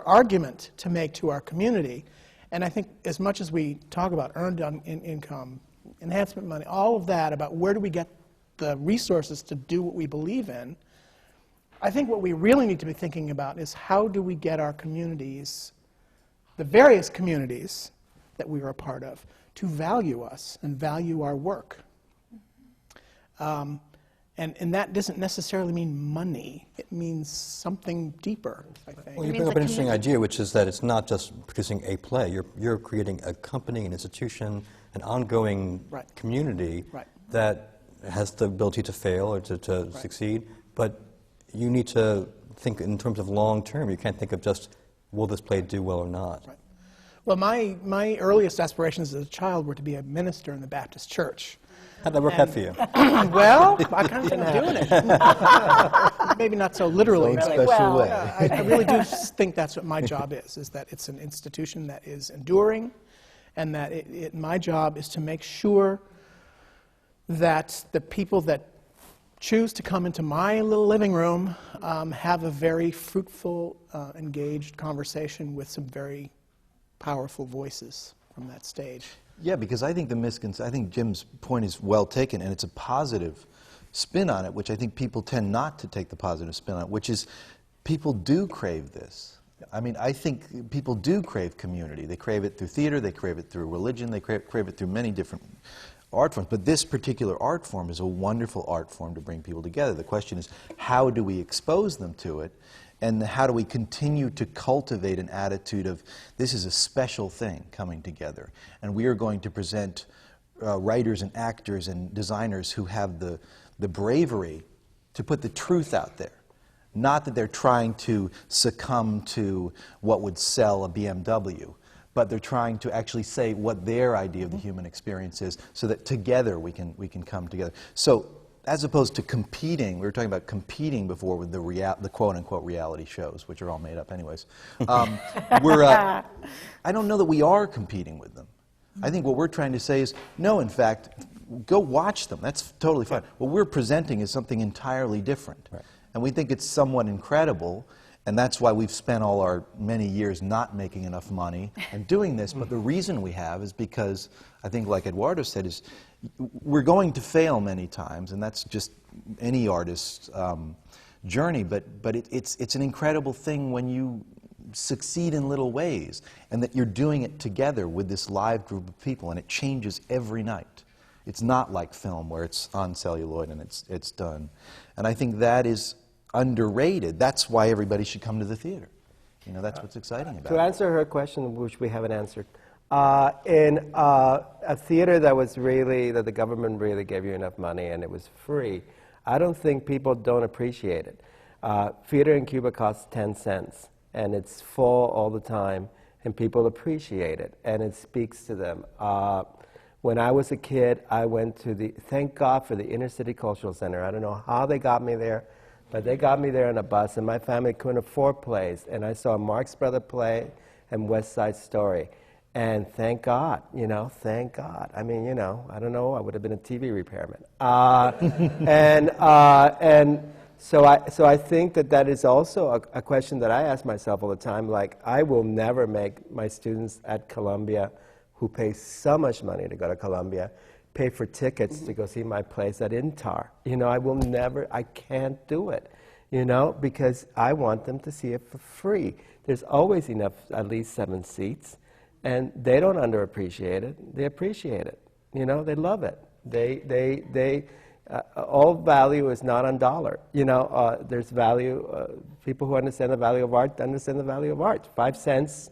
argument to make to our community. And I think as much as we talk about earned income, enhancement money, all of that, about where do we get the resources to do what we believe in, I think what we really need to be thinking about is how do we get our communities, the various communities that we are a part of, to value us and value our work. And that doesn't necessarily mean money. It means something deeper, I think. Well, you bring up an interesting idea, which is that it's not just producing a play. You're creating a company, an institution, an ongoing community that has the ability to fail or to succeed. But you need to think in terms of long term. You can't think of just, will this play do well or not? Right. Well, my earliest aspirations as a child were to be a minister in the Baptist church. How'd that work out for you? Well, I kind of been doing it. Maybe not so literally. Some special way. I really do think that's what my job is that it's an institution that is enduring, and that my job is to make sure that the people that choose to come into my little living room have a very fruitful, engaged conversation with some very powerful voices from that stage. Yeah, because I think I think Jim's point is well taken, and it's a positive spin on it, which I think people tend not to take the positive spin on it, which is people do crave this. I mean, I think people do crave community. They crave it through theater, they crave it through religion, they crave it through many different art forms. But this particular art form is a wonderful art form to bring people together. The question is, how do we expose them to it? And how do we continue to cultivate an attitude of, this is a special thing coming together, and we are going to present writers and actors and designers who have the bravery to put the truth out there. Not that they're trying to succumb to what would sell a BMW, but they're trying to actually say what their idea of the human experience is, so that together we can come together. So, as opposed to competing, we were talking about competing before with the quote-unquote reality shows, which are all made up anyways. I don't know that we are competing with them. I think what we're trying to say is, no, in fact, go watch them. That's totally fine. What we're presenting is something entirely different. Right. And we think it's somewhat incredible, and that's why we've spent all our many years not making enough money and doing this. But the reason we have is because, I think like Eduardo said, is we're going to fail many times, and that's just any artist's journey, but it's an incredible thing when you succeed in little ways, and that you're doing it together with this live group of people, and it changes every night. It's not like film where it's on celluloid and it's done. And I think that is underrated. That's why everybody should come to the theater. You know, that's what's exciting about it. To answer her question, which we haven't answered, in a theater that the government really gave you enough money and it was free, I don't think people don't appreciate it. Theater in Cuba costs 10 cents, and it's full all the time, and people appreciate it, and it speaks to them. When I was a kid, I went to thank God for the Inner City Cultural Center. I don't know how they got me there, but they got me there on a bus, and my family couldn't afford plays, and I saw Marx Brothers play and West Side Story. And thank God, thank God. I mean, I don't know, I would have been a TV repairman. And So I think that is also a question that I ask myself all the time. Like, I will never make my students at Columbia, who pay so much money to go to Columbia, pay for tickets to go see my plays at INTAR. You know, I can't do it, you know, because I want them to see it for free. There's always enough, at least 7 seats, and they don't underappreciate it. They appreciate it. You know, they love it. All value is not on dollar. You know, there's value. People who understand the value of art understand the value of art. 5 cents.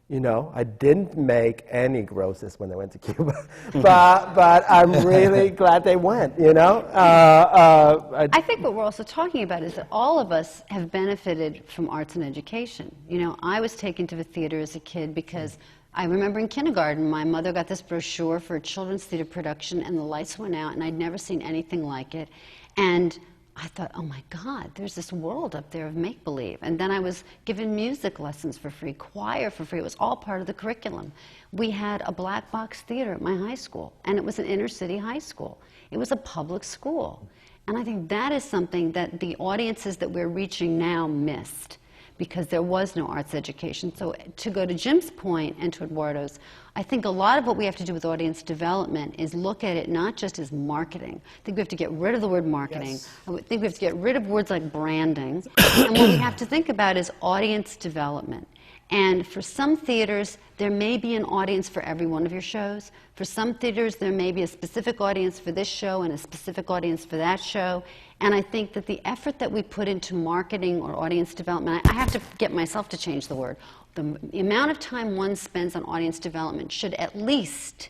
You know, I didn't make any grosses when they went to Cuba, but I'm really glad they went, you know. I think what we're also talking about is that all of us have benefited from arts and education. You know, I was taken to the theater as a kid because I remember in kindergarten, my mother got this brochure for a children's theater production, and the lights went out, and I'd never seen anything like it. And I thought, oh my God, there's this world up there of make-believe. And then I was given music lessons for free, choir for free. It was all part of the curriculum. We had a black box theater at my high school, and it was an inner city high school. It was a public school. And I think that is something that the audiences that we're reaching now missed, because there was no arts education. So to go to Jim's point and to Eduardo's, I think a lot of what we have to do with audience development is look at it not just as marketing. I think we have to get rid of the word marketing. Yes. I think we have to get rid of words like branding. And what we have to think about is audience development. And for some theaters, there may be an audience for every one of your shows. For some theaters, there may be a specific audience for this show and a specific audience for that show. And I think that the effort that we put into marketing or audience development, I have to get myself to change the word. The amount of time one spends on audience development should at least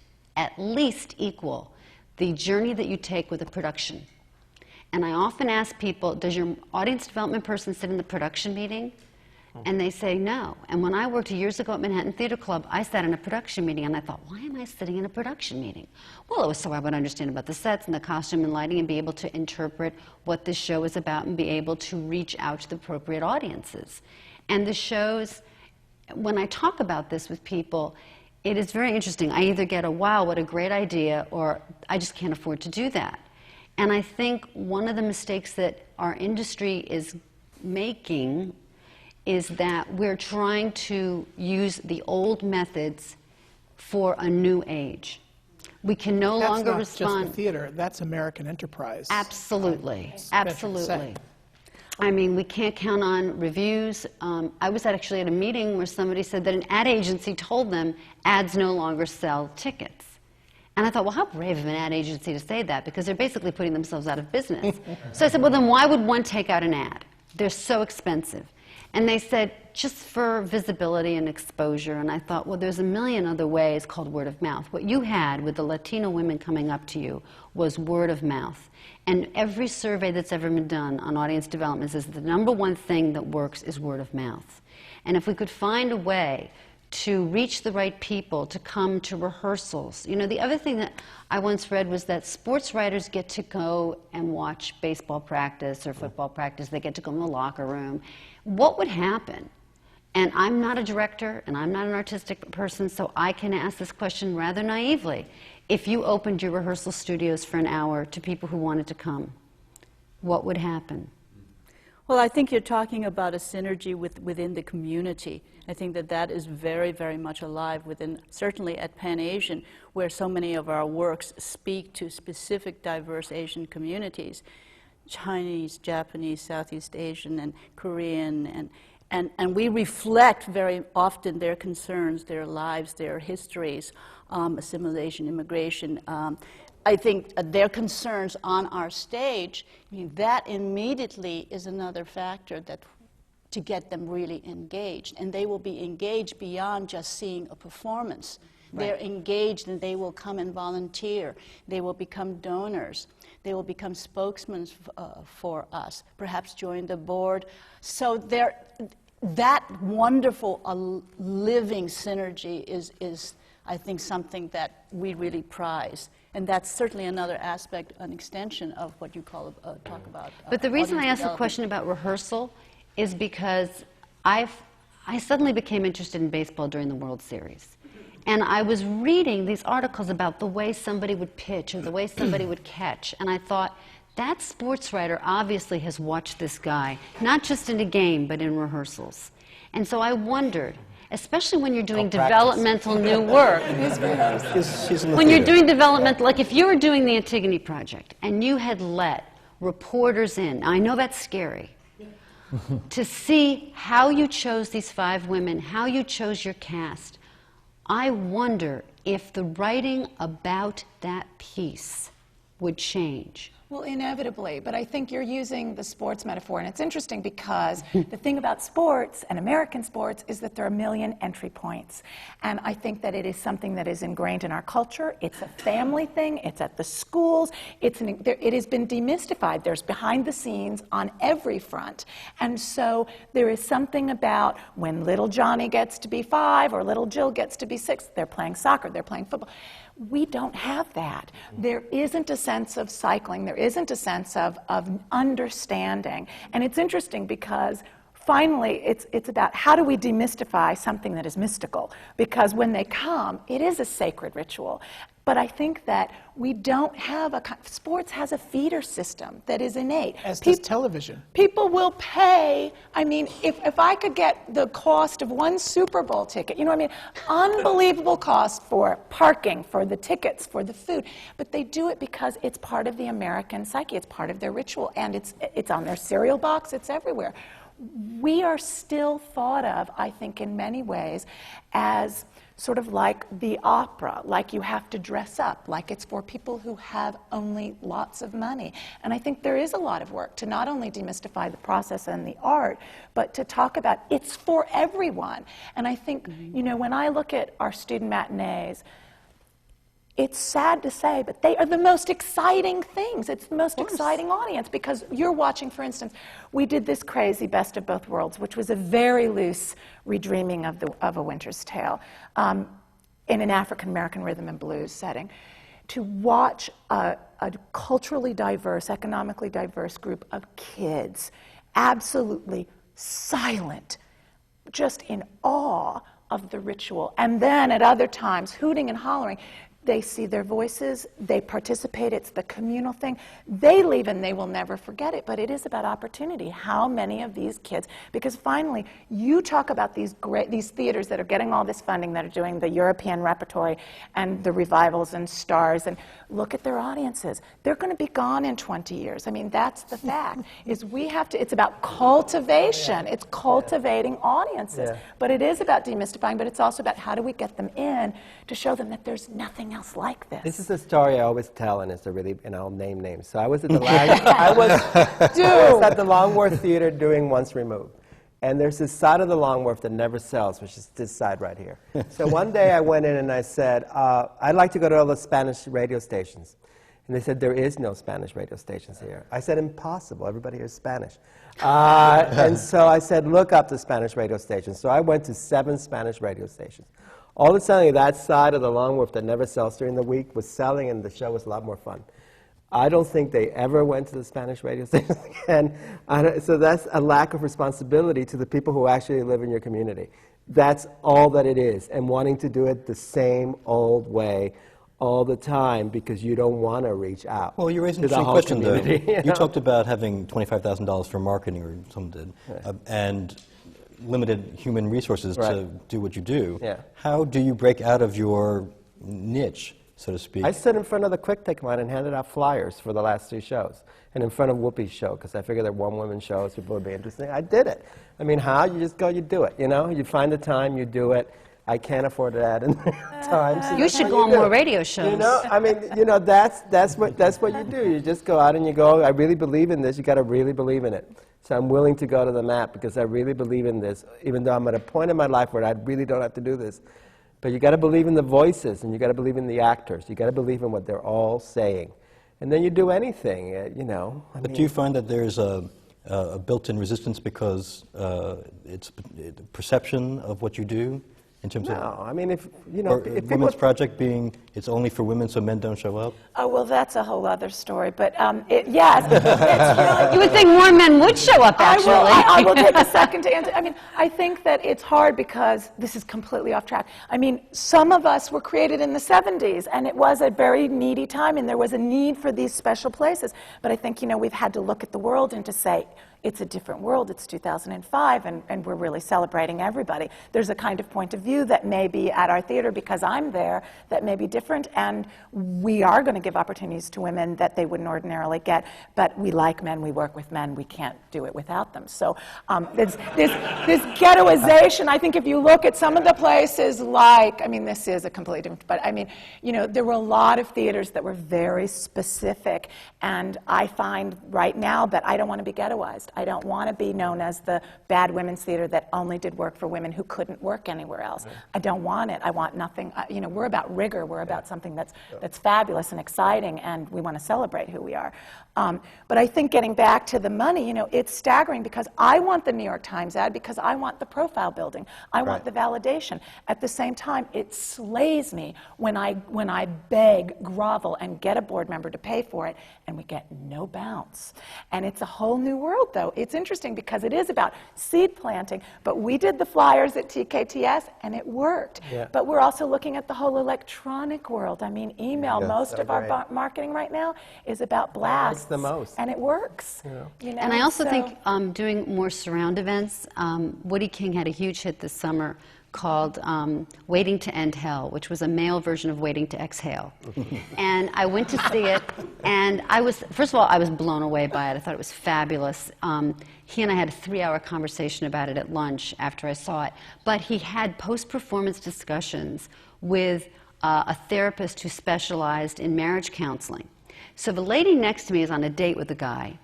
equal the journey that you take with a production. And I often ask people, does your audience development person sit in the production meeting? And they say no. And when I worked years ago at Manhattan Theater Club, I sat in a production meeting, and I thought, why am I sitting in a production meeting? Well, it was so I would understand about the sets and the costume and lighting and be able to interpret what this show is about and be able to reach out to the appropriate audiences. And the shows, when I talk about this with people, it is very interesting. I either get a, wow, what a great idea, or I just can't afford to do that. And I think one of the mistakes that our industry is making is that we're trying to use the old methods for a new age. We can no longer respond. That's not just the theater, that's American enterprise. Absolutely, absolutely. I mean, we can't count on reviews. I was actually at a meeting where somebody said that an ad agency told them ads no longer sell tickets. And I thought, well, how brave of an ad agency to say that, because they're basically putting themselves out of business. So I said, well, then why would one take out an ad? They're so expensive. And they said, just for visibility and exposure. And I thought, well, there's a million other ways called word of mouth. What you had with the Latino women coming up to you was word of mouth. And every survey that's ever been done on audience development says the #1 thing that works is word of mouth. And if we could find a way to reach the right people to come to rehearsals. You know, the other thing that I once read was that sports writers get to go and watch baseball practice or football practice. They get to go in the locker room. What would happen? And I'm not a director, and I'm not an artistic person, so I can ask this question rather naively. If you opened your rehearsal studios for an hour to people who wanted to come, what would happen? Well, I think you're talking about a synergy within the community. I think that is very, very much alive within, certainly at Pan Asian, where so many of our works speak to specific diverse Asian communities, Chinese, Japanese, Southeast Asian, and Korean, and we reflect very often their concerns, their lives, their histories, assimilation, immigration. I think their concerns on our stage, that immediately is another factor that to get them really engaged. And they will be engaged beyond just seeing a performance. Right. They're engaged, and they will come and volunteer. They will become donors. They will become spokesmen for us, perhaps join the board. So that wonderful living synergy is, I think, something that we really prize. And that's certainly another aspect, an extension of what you talk about. But the reason I asked the question about rehearsal is because I suddenly became interested in baseball during the World Series. And I was reading these articles about the way somebody would pitch or the way somebody would catch. And I thought, that sports writer obviously has watched this guy, not just in a game, but in rehearsals. And so I wondered, especially when you're doing developmental new work, when you're doing developmental, like if you were doing the Antigone project and you had let reporters in, I know that's scary, to see how you chose these 5 women, how you chose your cast, I wonder if the writing about that piece would change. Well, inevitably, but I think you're using the sports metaphor, and it's interesting because the thing about sports and American sports is that there are a million entry points, and I think that it is something that is ingrained in our culture. It's a family thing. It's at the schools. It has been demystified. There's behind the scenes on every front, and so there is something about when little Johnny gets to be 5 or little Jill gets to be 6, they're playing soccer, they're playing football. We don't have that. There isn't a sense of cycling. There isn't a sense of understanding. And it's interesting because finally it's about how do we demystify something that is mystical? Because when they come, it is a sacred ritual. But I think that we don't have sports has a feeder system that is innate. As does television. People will pay. I mean, if I could get the cost of 1 Super Bowl ticket, you know what I mean? Unbelievable cost for parking, for the tickets, for the food. But they do it because it's part of the American psyche. It's part of their ritual. And it's on their cereal box. It's everywhere. We are still thought of, I think, in many ways, as sort of like the opera, like you have to dress up, like it's for people who have only lots of money. And I think there is a lot of work to not only demystify the process and the art, but to talk about it's for everyone. And I think, you know, when I look at our student matinees, it's sad to say, but they are the most exciting things. It's the most exciting audience because you're watching, for instance, we did this crazy Best of Both Worlds, which was a very loose redreaming of A Winter's Tale in an African-American rhythm and blues setting. To watch a culturally diverse, economically diverse group of kids, absolutely silent, just in awe of the ritual, and then at other times hooting and hollering. They see their voices, they participate, it's the communal thing. They leave and they will never forget it, but it is about opportunity. How many of these kids, because finally, you talk about these theaters that are getting all this funding, that are doing the European Repertory and the revivals and stars, and look at their audiences. They're going to be gone in 20 years. I mean, that's the fact, is we have to, it's about cultivation. It's cultivating audiences. But it is about demystifying, but it's also about how do we get them in to show them that there's nothing else like this. This is a story I always tell, and it's a really, and I'll name names. So I was at the I was at the Longworth Theater doing Once Removed. And there's this side of the Longworth that never sells, which is this side right here. So one day I went in and I said, I'd like to go to all the Spanish radio stations. And they said, there is no Spanish radio stations here. I said, impossible. Everybody here is Spanish. And so I said, look up the Spanish radio stations. So I went to 7 Spanish radio stations. All of a sudden, that side of the Longworth that never sells during the week was selling, and the show was a lot more fun. I don't think they ever went to the Spanish radio stations again. So that's a lack of responsibility to the people who actually live in your community. That's all that it is, and wanting to do it the same old way all the time because you don't want to reach out. Well, you raised an interesting question, though. You talked about having $25,000 for marketing, or someone did, and limited human resources to do what you do. How do you break out of your niche, so to speak? I stood in front of the Quick Take line and handed out flyers for the last 2 shows, and in front of Whoopi's show, because I figured that one-woman shows people would be interesting. I did it. I mean, how? You just go, you do it, you know? You find the time, you do it. I can't afford to add in time. So you should go on more radio shows. You know, I mean, you know, that's what you do. You just go out and you go, I really believe in this. You got to really believe in it. So I'm willing to go to the mat because I really believe in this, even though I'm at a point in my life where I really don't have to do this. But you got to believe in the voices, and you got to believe in the actors. You got to believe in what they're all saying, and then you do anything. You know. But do you find that there's a built-in resistance because it's perception of what you do In terms of, No, I mean, if, you know, or if people... Women's Project being, it's only for women so men don't show up? Oh, well, that's a whole other story, but yes, it's really... You would think more men would show up, actually. I will take a second to answer. I mean, I think that it's hard because this is completely off track. I mean, some of us were created in the 70s, and it was a very needy time, and there was a need for these special places. But I think, you know, we've had to look at the world and to say, it's a different world, it's 2005, and we're really celebrating everybody. There's a kind of point of view that may be at our theater because I'm there that may be different, and we are going to give opportunities to women that they wouldn't ordinarily get, but we like men, we work with men, we can't do it without them. So this ghettoization, I think if you look at some of the places like, I mean, this is a completely different, but I mean, you know, there were a lot of theaters that were very specific, and I find right now that I don't want to be ghettoized. I don't want to be known as the bad women's theater that only did work for women who couldn't work anywhere else. Right. I don't want it. I want nothing. You know, we're about rigor. We're about something that's fabulous and exciting, and we want to celebrate who we are. But I think getting back to the money, you know, it's staggering because I want the New York Times ad because I want the profile building. I want the validation. At the same time, it slays me when I beg, grovel, and get a board member to pay for it, and we get no bounce. And it's a whole new world, though. It's interesting because it is about seed planting, but we did the flyers at TKTS, and it worked. Yeah. But we're also looking at the whole electronic world. I mean, email, most of our marketing right now is about blasts. The most. And it works. Yeah. You know? And I also think doing more surround events, Woody King had a huge hit this summer called Waiting to End Hell, which was a male version of Waiting to Exhale. And I went to see it, and first of all, I was blown away by it. I thought it was fabulous. He and I had a 3-hour conversation about it at lunch after I saw it. But he had post-performance discussions with a therapist who specialized in marriage counseling. So the lady next to me is on a date with a guy,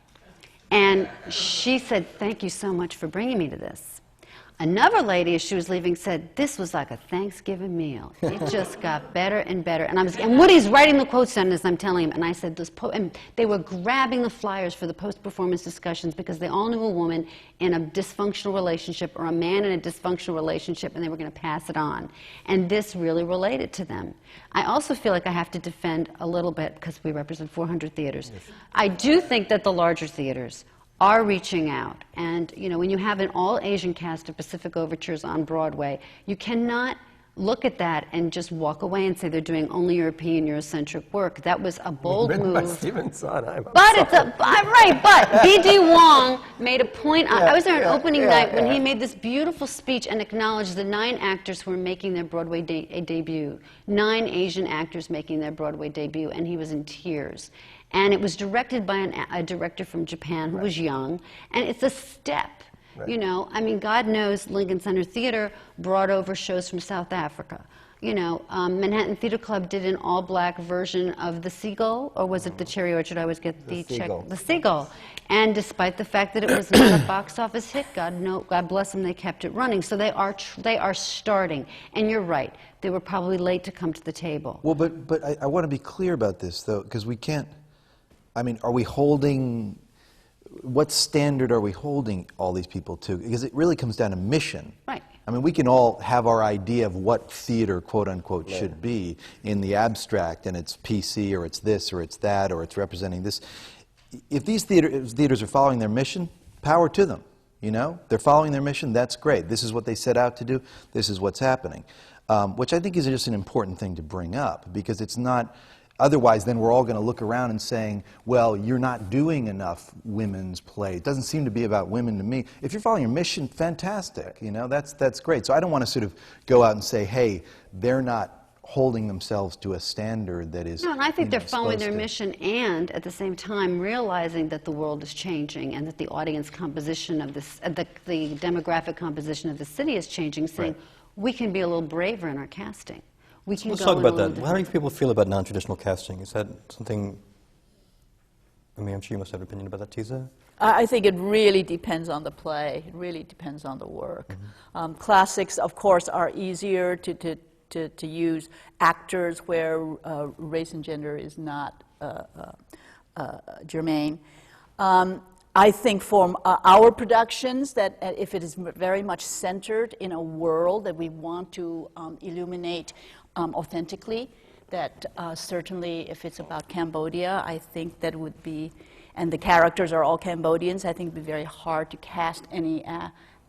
and she said, "Thank you so much for bringing me to this." Another lady, as she was leaving, said, "This was like a Thanksgiving meal. It just got better and better." And Woody's writing the quotes down as I'm telling him, and I said, and they were grabbing the flyers for the post-performance discussions because they all knew a woman in a dysfunctional relationship or a man in a dysfunctional relationship, and they were going to pass it on. And this really related to them. I also feel like I have to defend a little bit, because we represent 400 theaters. Yes. I do think that the larger theaters are reaching out. And, you know, when you have an all-Asian cast of Pacific Overtures on Broadway, you cannot look at that and just walk away and say they're doing only European, Eurocentric work. That was a bold move. By Stephen Son, but B.D. Wong made a point. I was there on opening night when he made this beautiful speech and acknowledged the 9 actors who were making their Broadway debut. 9 Asian actors making their Broadway debut, and he was in tears. And it was directed by a director from Japan who was young, and it's a step. Right. You know, I mean, God knows Lincoln Center Theater brought over shows from South Africa. You know, Manhattan Theater Club did an all-black version of The Seagull, or was it The Cherry Orchard? I always get the Seagull. The Seagull. And despite the fact that it was not a box office hit, God bless them, they kept it running. So they are starting. And you're right, they were probably late to come to the table. Well, but I want to be clear about this, though, because we can't. I mean, are we holding, what standard are we holding all these people to? Because it really comes down to mission. Right. I mean, we can all have our idea of what theater, quote unquote, should be in the abstract, and it's PC, or it's this, or it's that, or it's representing this. If these theaters are following their mission, power to them. You know, they're following their mission, that's great. This is what they set out to do, this is what's happening. Which I think is just an important thing to bring up, because it's not. Otherwise, then we're all going to look around and saying, well, you're not doing enough women's play. It doesn't seem to be about women to me. If you're following your mission, fantastic. You know, that's great. So I don't want to sort of go out and say, hey, they're not holding themselves to a standard that is. No, and I think they're following their mission, and at the same time realizing that the world is changing and that the audience composition of this, the demographic composition of the city is changing, saying we can be a little braver in our casting. Let's talk about that. How do people feel about non-traditional casting? Is that something, I mean, I'm sure you must have an opinion about that, Tisa? I think it really depends on the play. It really depends on the work. Mm-hmm. Classics, of course, are easier to use actors where race and gender is not germane. I think for our productions, that if it is very much centered in a world that we want to illuminate authentically, that certainly if it's about Cambodia, I think that would be, and the characters are all Cambodians, I think it would be very hard to cast any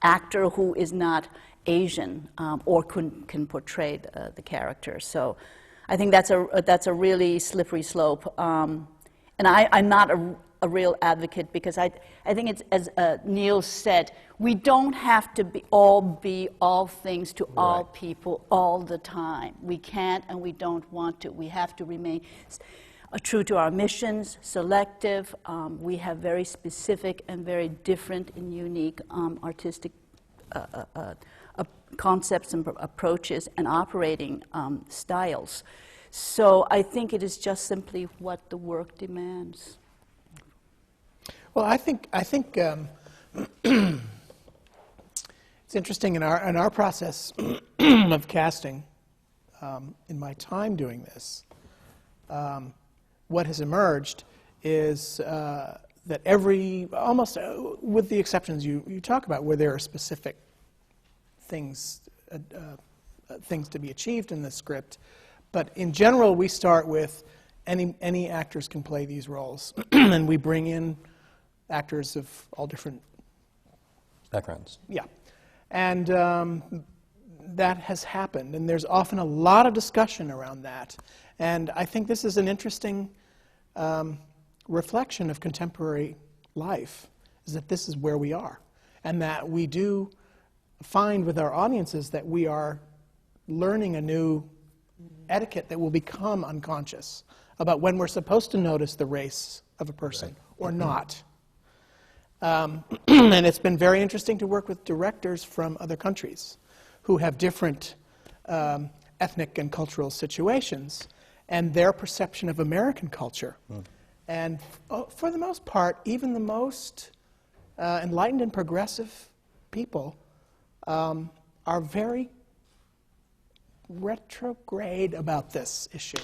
actor who is not Asian or can portray the character. So I think that's a really slippery slope. And I'm not a real advocate, because I think it's, as Neil said, we don't have to be all things to all people all the time. We can't and we don't want to. We have to remain true to our missions, selective. We have very specific and very different and unique artistic concepts and approaches and operating styles. So I think it is just simply what the work demands. Well, I think it's interesting in our process of casting. In my time doing this, what has emerged is that almost with the exceptions you talk about, where there are specific things to be achieved in the script, but in general we start with any actors can play these roles, and we bring in actors of all different backgrounds. Yeah, and that has happened, and there's often a lot of discussion around that. And I think this is an interesting reflection of contemporary life, is that this is where we are, and that we do find with our audiences that we are learning a new etiquette that will become unconscious about when we're supposed to notice the race of a person or not. And it's been very interesting to work with directors from other countries who have different ethnic and cultural situations and their perception of American culture. And for the most part, even the most enlightened and progressive people are very retrograde about this issue.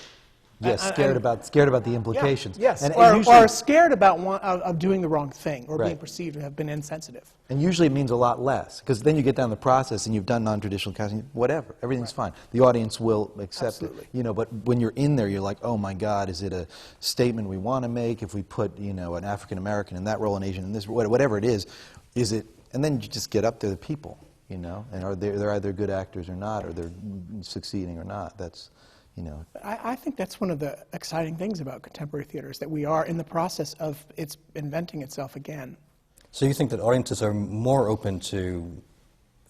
Yes, scared about the implications. Yeah, yes, and or scared about of doing the wrong thing, or being Right. perceived to have been insensitive. And usually it means a lot less, because then you get down the process and you've done non-traditional casting, whatever, everything's fine. The audience will accept Absolutely. it. You know, but when you're in there, you're like, oh my God, is it a statement we want to make? If we put, you know, an African American in that role, an Asian in this, whatever it is it? And then you just get up to the people, you know, and they're either good actors or not, or they're succeeding or not. That's, you know. I think that's one of the exciting things about contemporary theater, is that we are in the process of its inventing itself again. So you think that audiences are more open to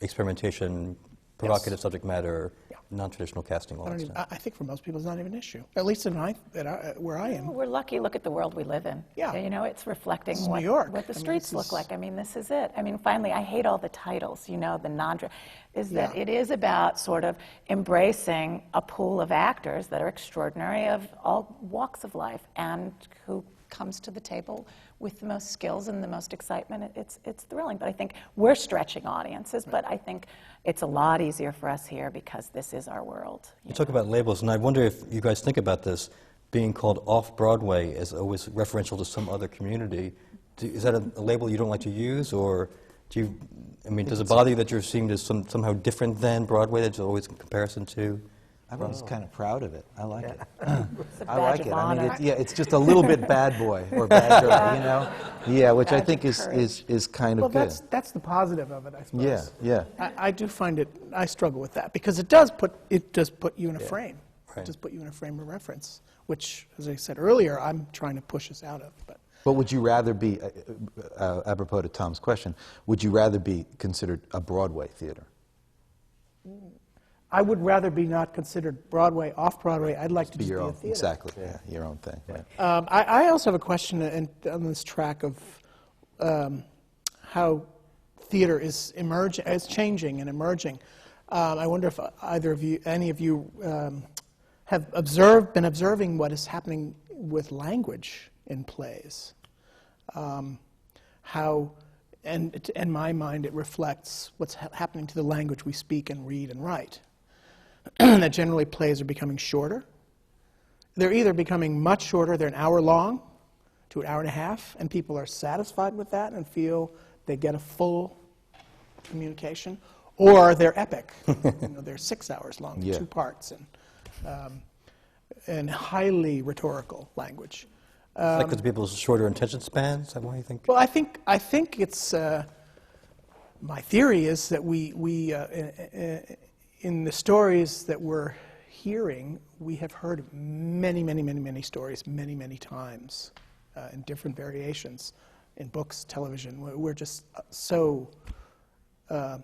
experimentation, provocative subject matter, non-traditional casting, all that stuff? I think for most people it's not even an issue, at least where I am. Well, we're lucky. Look at the world we live in. Yeah. You know, it's reflecting This is New York. what the I mean, streets this look is- like. I mean, this is it. I mean, finally, I hate all the titles, you know, that Yeah. it is about sort of embracing a pool of actors that are extraordinary of all walks of life and who comes to the table with the most skills and the most excitement. It's thrilling, but I think we're stretching audiences, but I think it's a lot easier for us here because this is our world. You talk about labels, and I wonder if you guys think about this, being called Off-Broadway is always referential to some other community. Is that a label you don't like to use, or do you, I mean, does it bother you that you're seen as somehow different than Broadway, that you're always in comparison to? I'm just kind of proud of it. I like it. It's a I badge like of it. I mean, honor. it's just a little bit bad boy or bad girl, you know? Yeah, which I Badge think of is kind Well, of good. that's the positive of it, I suppose. Yeah. I do find it, I struggle with that, because it does put you in a frame. Right. It does put you in a frame of reference, which, as I said earlier, I'm trying to push us out of. But would you rather be, apropos to Tom's question, would you rather be considered a Broadway theater? I would rather be not considered Broadway, off-Broadway. I'd like to Be just your be a own, theater. exactly, yeah, your own thing. Right. I also have a question on this track of how theater is changing and emerging. I wonder if any of you, have been observing what is happening with language in plays. How, and in my mind, it reflects what's happening to the language we speak and read and write. That generally plays are becoming shorter. They're either becoming much shorter, they're an hour long, to an hour and a half, and people are satisfied with that and feel they get a full communication, or they're epic. They're 6 hours long, 2 parts, and highly rhetorical language. Is that because people's shorter attention spans? Is that why you think? Well, I think it's my theory is that we in the stories that we're hearing, we have heard many stories many times in different variations in books, television. We're just so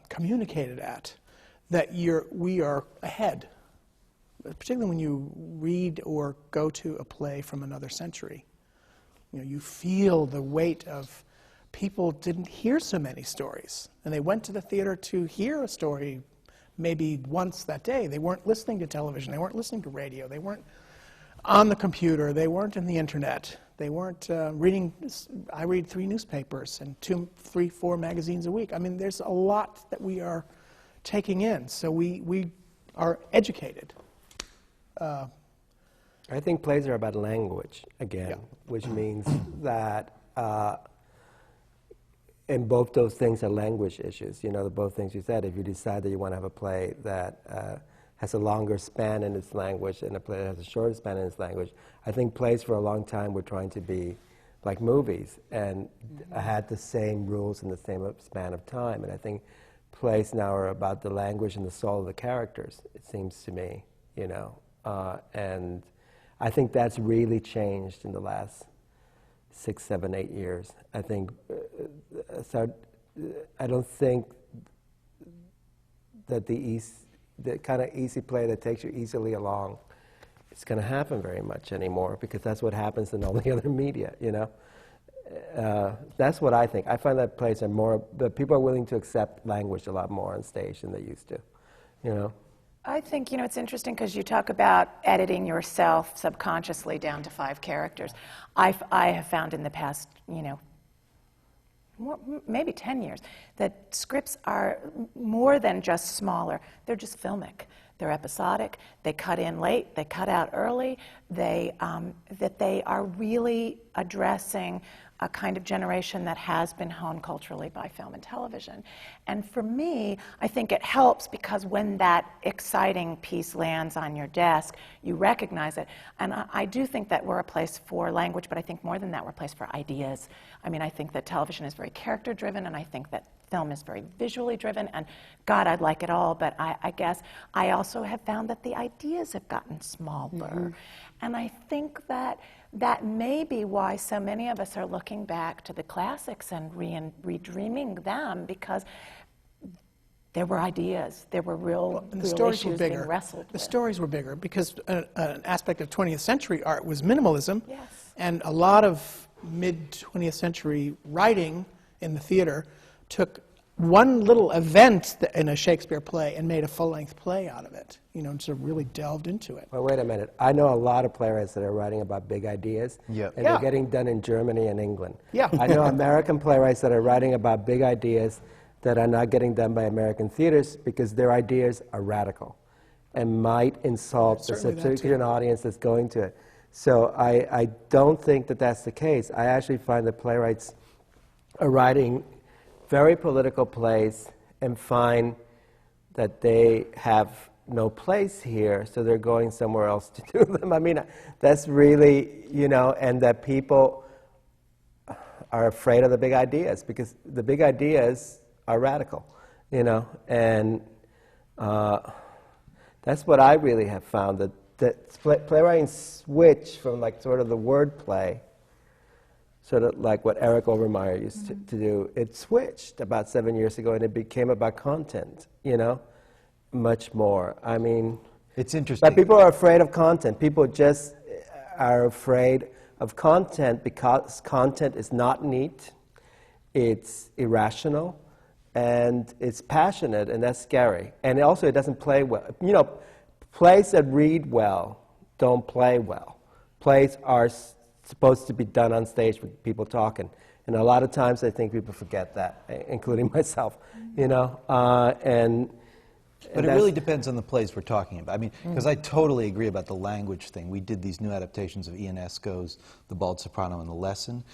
communicated at that we are ahead, particularly when you read or go to a play from another century. You feel the weight of people didn't hear so many stories, and they went to the theater to hear a story maybe once that day. They weren't listening to television, they weren't listening to radio, they weren't on the computer, they weren't in the internet, they weren't reading. I read 3 newspapers and 2, 3, 4 magazines a week. I mean, there's a lot that we are taking in, so we are educated. I think plays are about language, again, which means that and both those things are language issues. Both things you said. If you decide that you want to have a play that has a longer span in its language and a play that has a shorter span in its language, I think plays for a long time were trying to be like movies and had the same rules and the same span of time. And I think plays now are about the language and the soul of the characters, it seems to me, and I think that's really changed in the last 6, 7, 8 years. I think, so I don't think that the kind of easy play that takes you easily along is going to happen very much anymore, because that's what happens in all the other media, That's what I think. I find that plays are more, that people are willing to accept language a lot more on stage than they used to, I think, it's interesting because you talk about editing yourself subconsciously down to 5 characters. I have found in the past, maybe 10 years, that scripts are more than just smaller. They're just filmic. They're episodic. They cut in late. They cut out early. That they are really addressing a kind of generation that has been honed culturally by film and television. And for me, I think it helps because when that exciting piece lands on your desk, you recognize it. And I do think that we're a place for language, but I think more than that, we're a place for ideas. I mean, I think that television is very character-driven, and I think that film is very visually driven, and God, I'd like it all, but I guess I also have found that the ideas have gotten smaller. And I think that may be why so many of us are looking back to the classics and redreaming them, because there were ideas, there were real stories issues were bigger. being wrestled with. The stories were bigger because an aspect of 20th century art was minimalism, Yes. and a lot of mid-20th century writing in the theater took one little event in a Shakespeare play and made a full-length play out of it, sort of really delved into it. Well, wait a minute. I know a lot of playwrights that are writing about big ideas, and they're getting done in Germany and England. I know American playwrights that are writing about big ideas that are not getting done by American theaters because their ideas are radical and might insult the subsequent audience that's going to it. So I don't think that that's the case. I actually find that playwrights are writing very political plays and find that they have no place here, so they're going somewhere else to do them. I mean, that's really, and that people are afraid of the big ideas because the big ideas are radical, and that's what I really have found, that playwriting switch from like sort of the word play, sort of like what Eric Overmyer used to do. It switched about 7 years ago, and it became about content, much more. I mean, it's interesting. But people are afraid of content. People just are afraid of content because content is not neat, it's irrational, and it's passionate, and that's scary. And also, it doesn't play well. Plays that read well don't play well. Plays are supposed to be done on stage with people talking. And a lot of times I think people forget that, including myself, and But it really depends on the plays we're talking about. I mean, because I totally agree about the language thing. We did these new adaptations of Ian Esco's The Bald Soprano and The Lesson,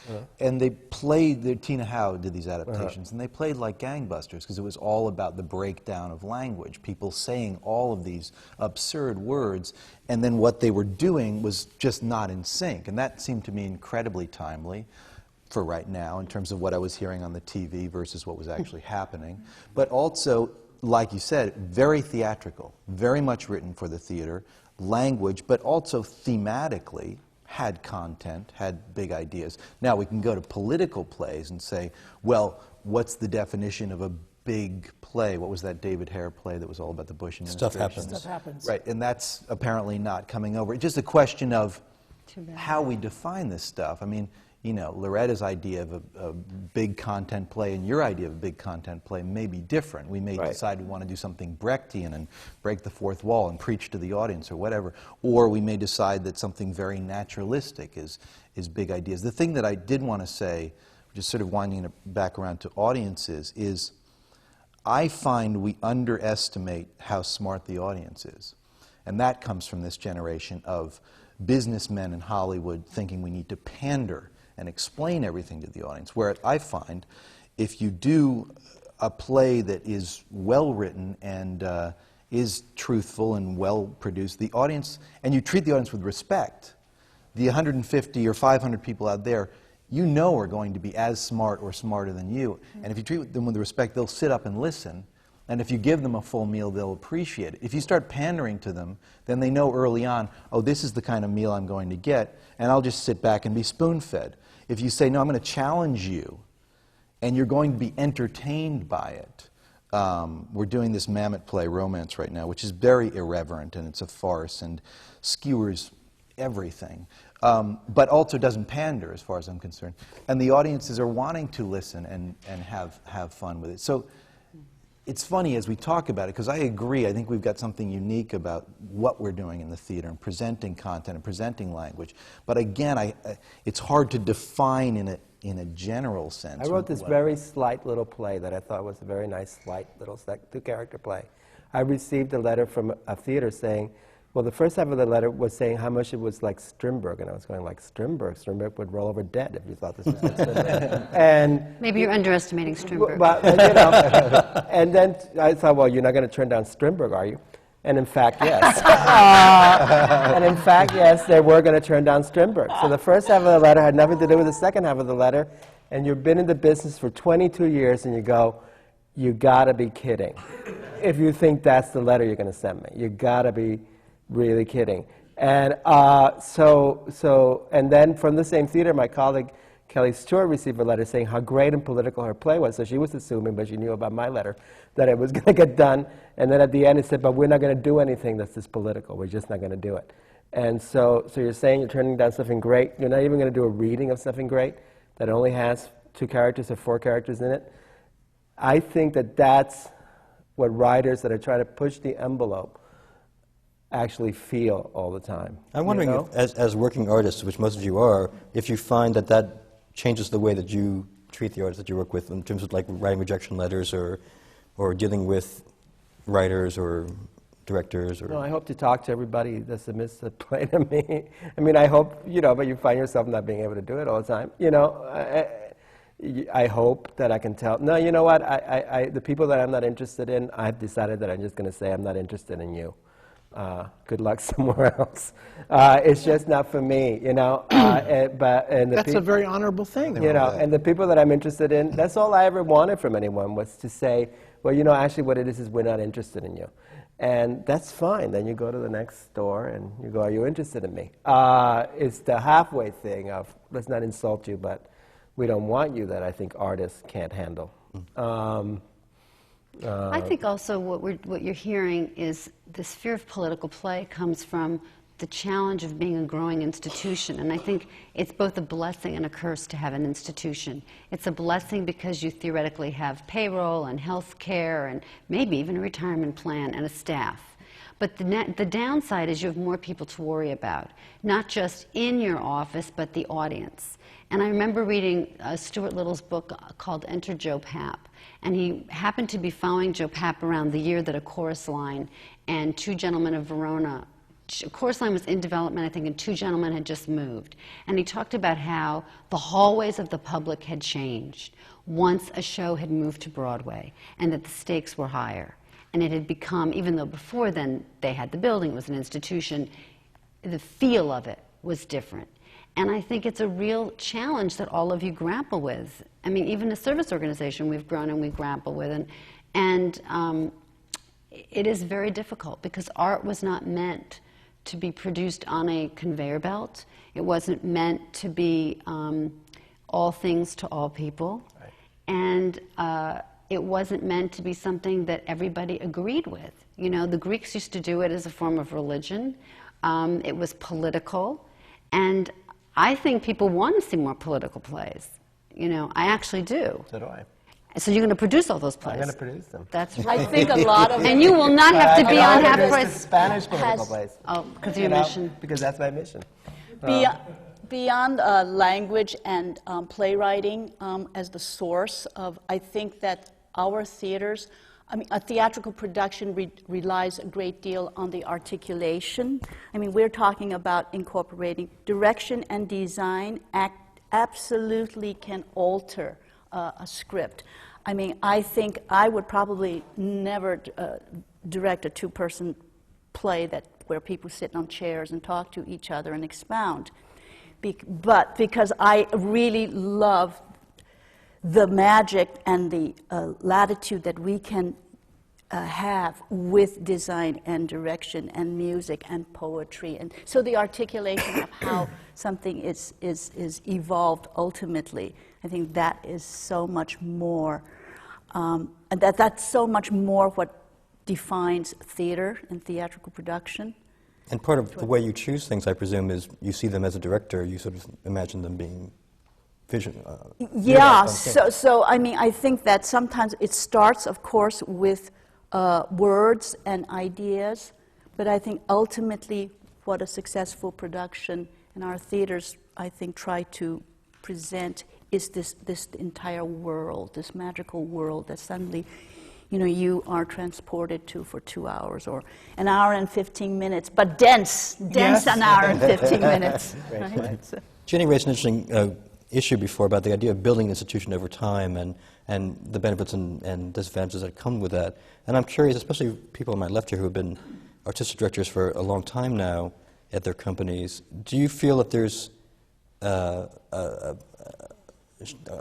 and they played, Tina Howe did these adaptations, and they played like gangbusters, because it was all about the breakdown of language, people saying all of these absurd words, and then what they were doing was just not in sync, and that seemed to me incredibly timely for right now, in terms of what I was hearing on the TV versus what was actually happening, but also, like you said, very theatrical, very much written for the theater, language, but also thematically had content, had big ideas. Now we can go to political plays and say, well, what's the definition of a big play? What was that David Hare play that was all about the Bush administration? Stuff Happens. Stuff Happens. Right, and that's apparently not coming over. It's just a question of how we define this stuff. I mean, you know, Loretta's idea of a big content play and your idea of a big content play may be different. We may decide we want to do something Brechtian and break the fourth wall and preach to the audience or whatever. Or we may decide that something very naturalistic is big ideas. The thing that I did want to say, just sort of winding it back around to audiences, is I find we underestimate how smart the audience is. And that comes from this generation of businessmen in Hollywood thinking we need to pander and explain everything to the audience, where I find if you do a play that is well written and is truthful and well produced, the audience, and you treat the audience with respect, the 150 or 500 people out there, you know, are going to be as smart or smarter than you, and if you treat them with respect, they'll sit up and listen, and if you give them a full meal, they'll appreciate it. If you start pandering to them, then they know early on, oh, this is the kind of meal I'm going to get, and I'll just sit back and be spoon-fed. If you say, no, I'm going to challenge you, and you're going to be entertained by it. We're doing this Mammoth play, Romance, right now, which is very irreverent, and it's a farce, and skewers everything, but also doesn't pander, as far as I'm concerned. And the audiences are wanting to listen and have fun with it. So it's funny as we talk about it, because I agree, I think we've got something unique about what we're doing in the theater and presenting content and presenting language. But again, it's hard to define in a general sense. I wrote this very slight little play that I thought was a very nice, slight little two-character play. I received a letter from a theater saying, well, the first half of the letter was saying how much it was like Strindberg, and I was going like, Strindberg would roll over dead if you thought this was like Strindberg. And maybe you're underestimating Strindberg. But, you know, and then I thought, well, you're not going to turn down Strindberg, are you? And in fact, yes. And in fact, yes, they were going to turn down Strindberg. So the first half of the letter had nothing to do with the second half of the letter, and you've been in the business for 22 years, and you go, you got to be kidding. If you think that's the letter you're going to send me, you got to be really kidding. And and then from the same theater, my colleague Kelly Stewart received a letter saying how great and political her play was. So she was assuming, but she knew about my letter, that it was going to get done. And then at the end it said, but we're not going to do anything that's this political. We're just not going to do it. And so you're saying you're turning down something great. You're not even going to do a reading of something great that only has 2 characters or 4 characters in it. I think that that's what writers that are trying to push the envelope actually feel all the time. I'm wondering, you know? If, as working artists, which most of you are, if you find that changes the way that you treat the artists that you work with in terms of like writing rejection letters or dealing with writers or directors. Or No, I hope to talk to everybody that submits the play to me. I mean, I hope, you know, but you find yourself not being able to do it all the time. You know, I hope that I can tell. No, you know what? The people that I'm not interested in, I've decided that I'm just going to say I'm not interested in you. Good luck somewhere else. It's just not for me, you know. That's a very honorable thing. You know, and the people that I'm interested in, that's all I ever wanted from anyone, was to say, well, you know, actually what it is we're not interested in you. And that's fine. Then you go to the next store and you go, are you interested in me? It's the halfway thing of, let's not insult you, but we don't want you, that I think artists can't handle. I think also what you're hearing is this fear of political play comes from the challenge of being a growing institution. And I think it's both a blessing and a curse to have an institution. It's a blessing because you theoretically have payroll and health care and maybe even a retirement plan and a staff. But the downside is you have more people to worry about, not just in your office, but the audience. And I remember reading Stuart Little's book called Enter Joe Papp. And he happened to be following Joe Papp around the year that A Chorus Line and Two Gentlemen of Verona, A Chorus Line was in development, I think, and Two Gentlemen had just moved. And he talked about how the hallways of the public had changed once a show had moved to Broadway, and that the stakes were higher. And it had become, even though before then they had the building, it was an institution, the feel of it was different. And I think it's a real challenge that all of you grapple with. I mean, even a service organization we've grown and we grapple with. And it is very difficult because art was not meant to be produced on a conveyor belt. It wasn't meant to be all things to all people. Right. And it wasn't meant to be something that everybody agreed with. You know, the Greeks used to do it as a form of religion. It was political. And I think people want to see more political plays. You know, I actually do. So do I. So you're going to produce all those plays? I'm going to produce them. That's right. I think a lot of And you will not have to be on half price. Spanish political plays. Oh, because of your mission. Because that's my mission. Beyond language and playwriting as the source of, I think that our theaters, I mean, a theatrical production relies a great deal on the articulation. I mean, we're talking about incorporating direction and design absolutely can alter a script. I mean, I think I would probably never direct a two-person play where people sit on chairs and talk to each other and expound. But because I really love the magic and the latitude that we can have with design and direction and music and poetry, and so the articulation of how something is evolved ultimately, I think that is so much more, and that's so much more what defines theater and theatrical production. And part of the way you choose things, I presume, is you see them as a director, you sort of imagine them being yeah, so I mean, I think that sometimes it starts, of course, with words and ideas, but I think ultimately what a successful production in our theaters, I think, try to present is this entire world, this magical world that suddenly, you know, you are transported to for 2 hours or an hour and 15 minutes, but dense yes. An hour and 15 minutes. Right? So. Jenny raised an interesting issue before about the idea of building an institution over time and the benefits and disadvantages that come with that. And I'm curious, especially people on my left here who have been artistic directors for a long time now at their companies, do you feel that there's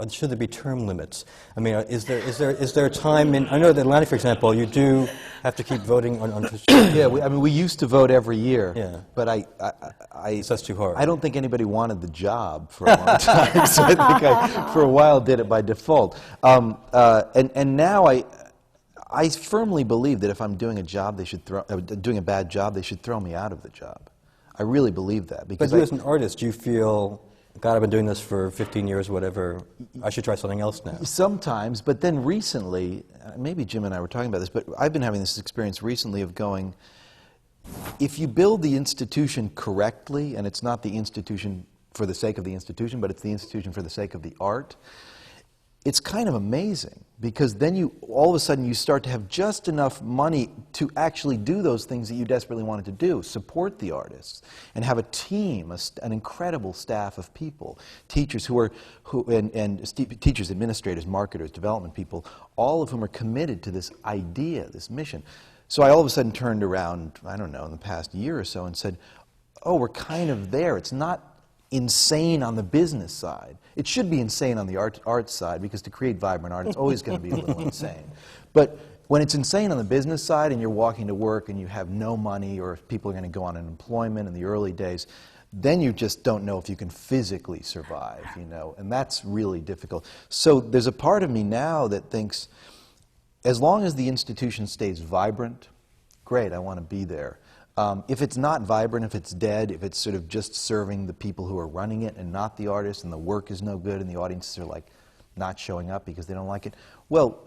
should there be term limits? I mean, is there a time in? I know at Atlantic, for example, you do have to keep voting on. Yeah, I mean, we used to vote every year. Yeah. But so that's too hard. I don't think anybody wanted the job for a long time, so I think I, for a while, did it by default. And now I firmly believe that if I'm doing a job, they should doing a bad job, they should throw me out of the job. I really believe that because. But you as an artist, do you feel? God, I've been doing this for 15 years, whatever. I should try something else now. Sometimes, but then recently, maybe Jim and I were talking about this, but I've been having this experience recently of going, if you build the institution correctly, and it's not the institution for the sake of the institution, but it's the institution for the sake of the art, it's kind of amazing, because then all of a sudden you start to have just enough money to actually do those things that you desperately wanted to do, support the artists, and have a team, an incredible staff of people, teachers teachers, administrators, marketers, development people, all of whom are committed to this idea, this mission. So I all of a sudden turned around, I don't know, in the past year or so and said, oh, we're kind of there. It's not insane on the business side. It should be insane on the art side, because to create vibrant art, it's always going to be a little insane. But when it's insane on the business side and you're walking to work and you have no money, or if people are going to go on unemployment in the early days, then you just don't know if you can physically survive, you know, and that's really difficult. So there's a part of me now that thinks, as long as the institution stays vibrant, great, I want to be there. If it's not vibrant, if it's dead, if it's sort of just serving the people who are running it and not the artists, and the work is no good and the audiences are like not showing up because they don't like it, well,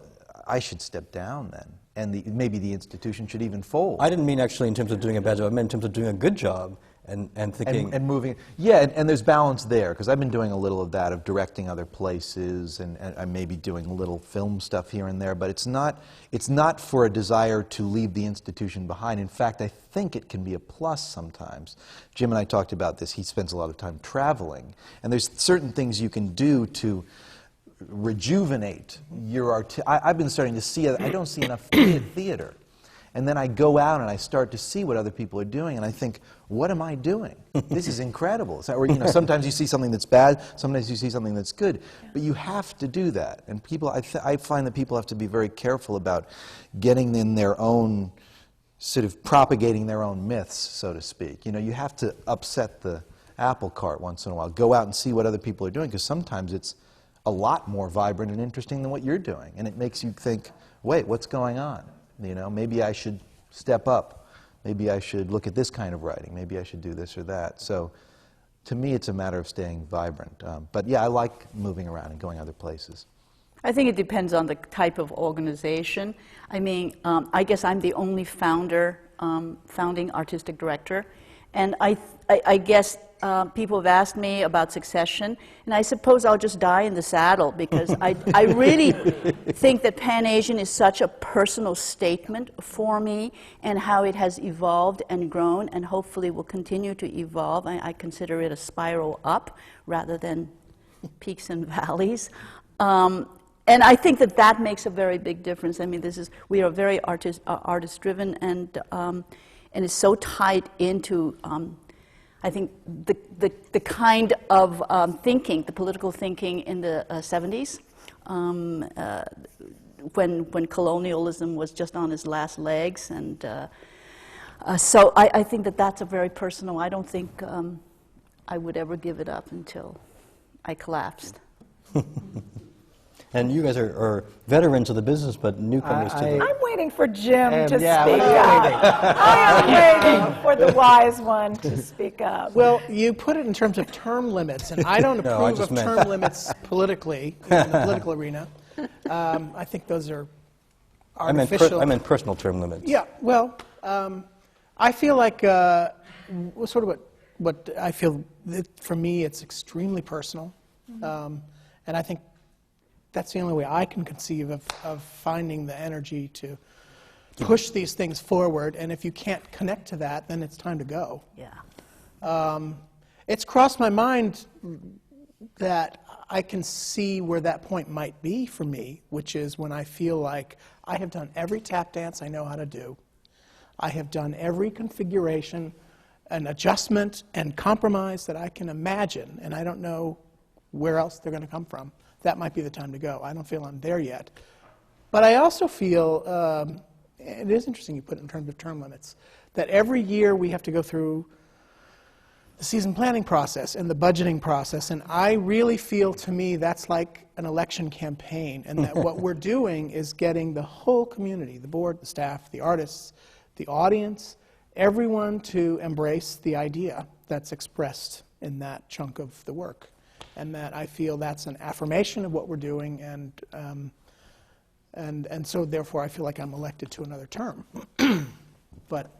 I should step down then. and maybe the institution should even fold. I didn't mean actually in terms of doing a bad job. I meant in terms of doing a good job and thinking... And moving... Yeah, and there's balance there, because I've been doing a little of that, of directing other places, and I'm maybe doing a little film stuff here and there, but it's not for a desire to leave the institution behind. In fact, I think it can be a plus sometimes. Jim and I talked about this. He spends a lot of time traveling, and there's certain things you can do to rejuvenate your I've been starting to see I don't see enough theater, and then I go out and I start to see what other people are doing, and I think, what am I doing? This is incredible. Or, you know, sometimes you see something that's bad, sometimes you see something that's good, but you have to do that. And people, I find that people have to be very careful about getting in their own, sort of propagating their own myths, so to speak. You know, you have to upset the apple cart once in a while. Go out and see what other people are doing, because sometimes it's a lot more vibrant and interesting than what you're doing, and it makes you think, wait, what's going on? You know, maybe I should step up. Maybe I should look at this kind of writing. Maybe I should do this or that. So, to me, it's a matter of staying vibrant. But yeah, I like moving around and going other places. I think it depends on the type of organization. I mean, I guess I'm the only founding artistic director, and I guess people have asked me about succession, and I suppose I'll just die in the saddle, because I really think that Pan-Asian is such a personal statement for me, and how it has evolved and grown and hopefully will continue to evolve. I consider it a spiral up rather than peaks and valleys. And I think that that makes a very big difference. I mean, we are very artist-driven, and it's so tied into I think the kind of thinking, the political thinking in the 70s, when colonialism was just on its last legs, and so I think that that's a very personal. I don't think I would ever give it up until I collapsed. And you guys are veterans of the business, but newcomers to the... I'm waiting for Jim to speak yeah, up. I am waiting for the wise one to speak up. Well, you put it in terms of term limits, and I don't approve of term limits politically, in the political arena. I think those are artificial. I meant personal term limits. Yeah, well, I feel like sort of what I feel, for me, it's extremely personal. And I think that's the only way I can conceive of finding the energy to push these things forward. And if you can't connect to that, then it's time to go. Yeah. It's crossed my mind that I can see where that point might be for me, which is when I feel like I have done every tap dance I know how to do. I have done every configuration and adjustment and compromise that I can imagine, and I don't know where else they're going to come from. That might be the time to go. I don't feel I'm there yet. But I also feel, it is interesting you put it in terms of term limits, that every year we have to go through the season planning process and the budgeting process, and I really feel, to me, that's like an election campaign, and that what we're doing is getting the whole community, the board, the staff, the artists, the audience, everyone to embrace the idea that's expressed in that chunk of the work. And that I feel that's an affirmation of what we're doing, and so therefore I feel like I'm elected to another term. But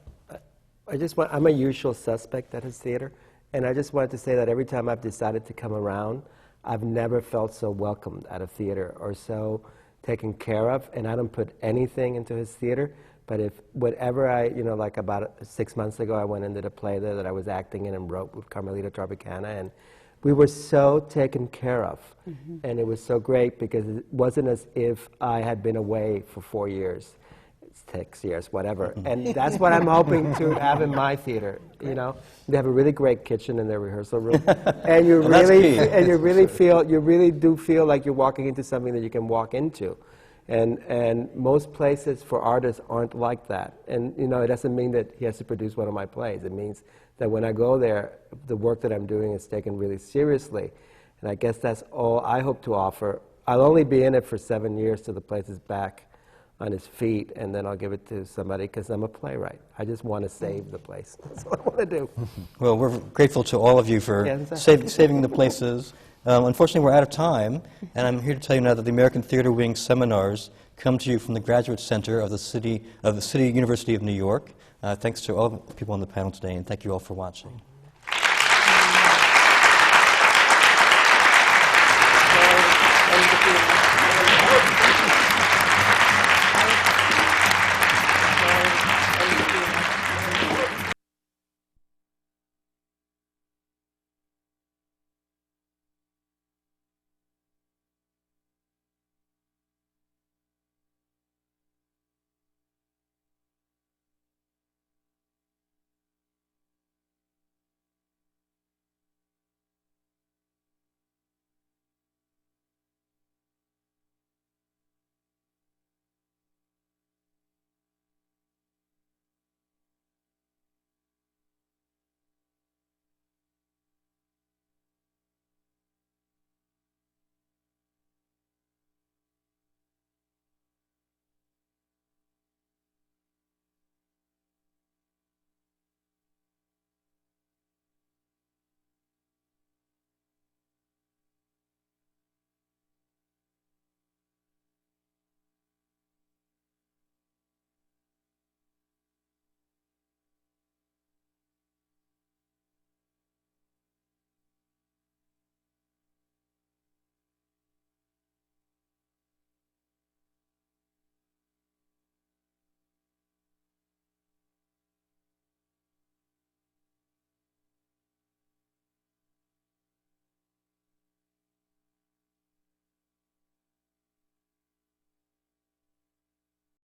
I'm a usual suspect at his theater, and I just wanted to say that every time I've decided to come around, I've never felt so welcomed at a theater or so taken care of, and I don't put anything into his theater, but if whatever like about 6 months ago, I went into the play there that I was acting in and wrote with Carmelita Tropicana, and we were so taken care of, and it was so great because it wasn't as if I had been away for 4 years, 6 years, whatever. And that's what I'm hoping to have in my theater. You know, they have a really great kitchen in their rehearsal room, and you really do feel like you're walking into something that you can walk into. And most places for artists aren't like that. And you know, it doesn't mean that he has to produce one of my plays. It means that when I go there, the work that I'm doing is taken really seriously. And I guess that's all I hope to offer. I'll only be in it for 7 years till the place is back on his feet, and then I'll give it to somebody because I'm a playwright. I just want to save the place. That's what I want to do. Well, we're grateful to all of you for Yeah, exactly. saving the places. Unfortunately, we're out of time, and I'm here to tell you now that the American Theater Wing seminars come to you from the Graduate Center of the City University of New York. Thanks to all the people on the panel today, and thank you all for watching.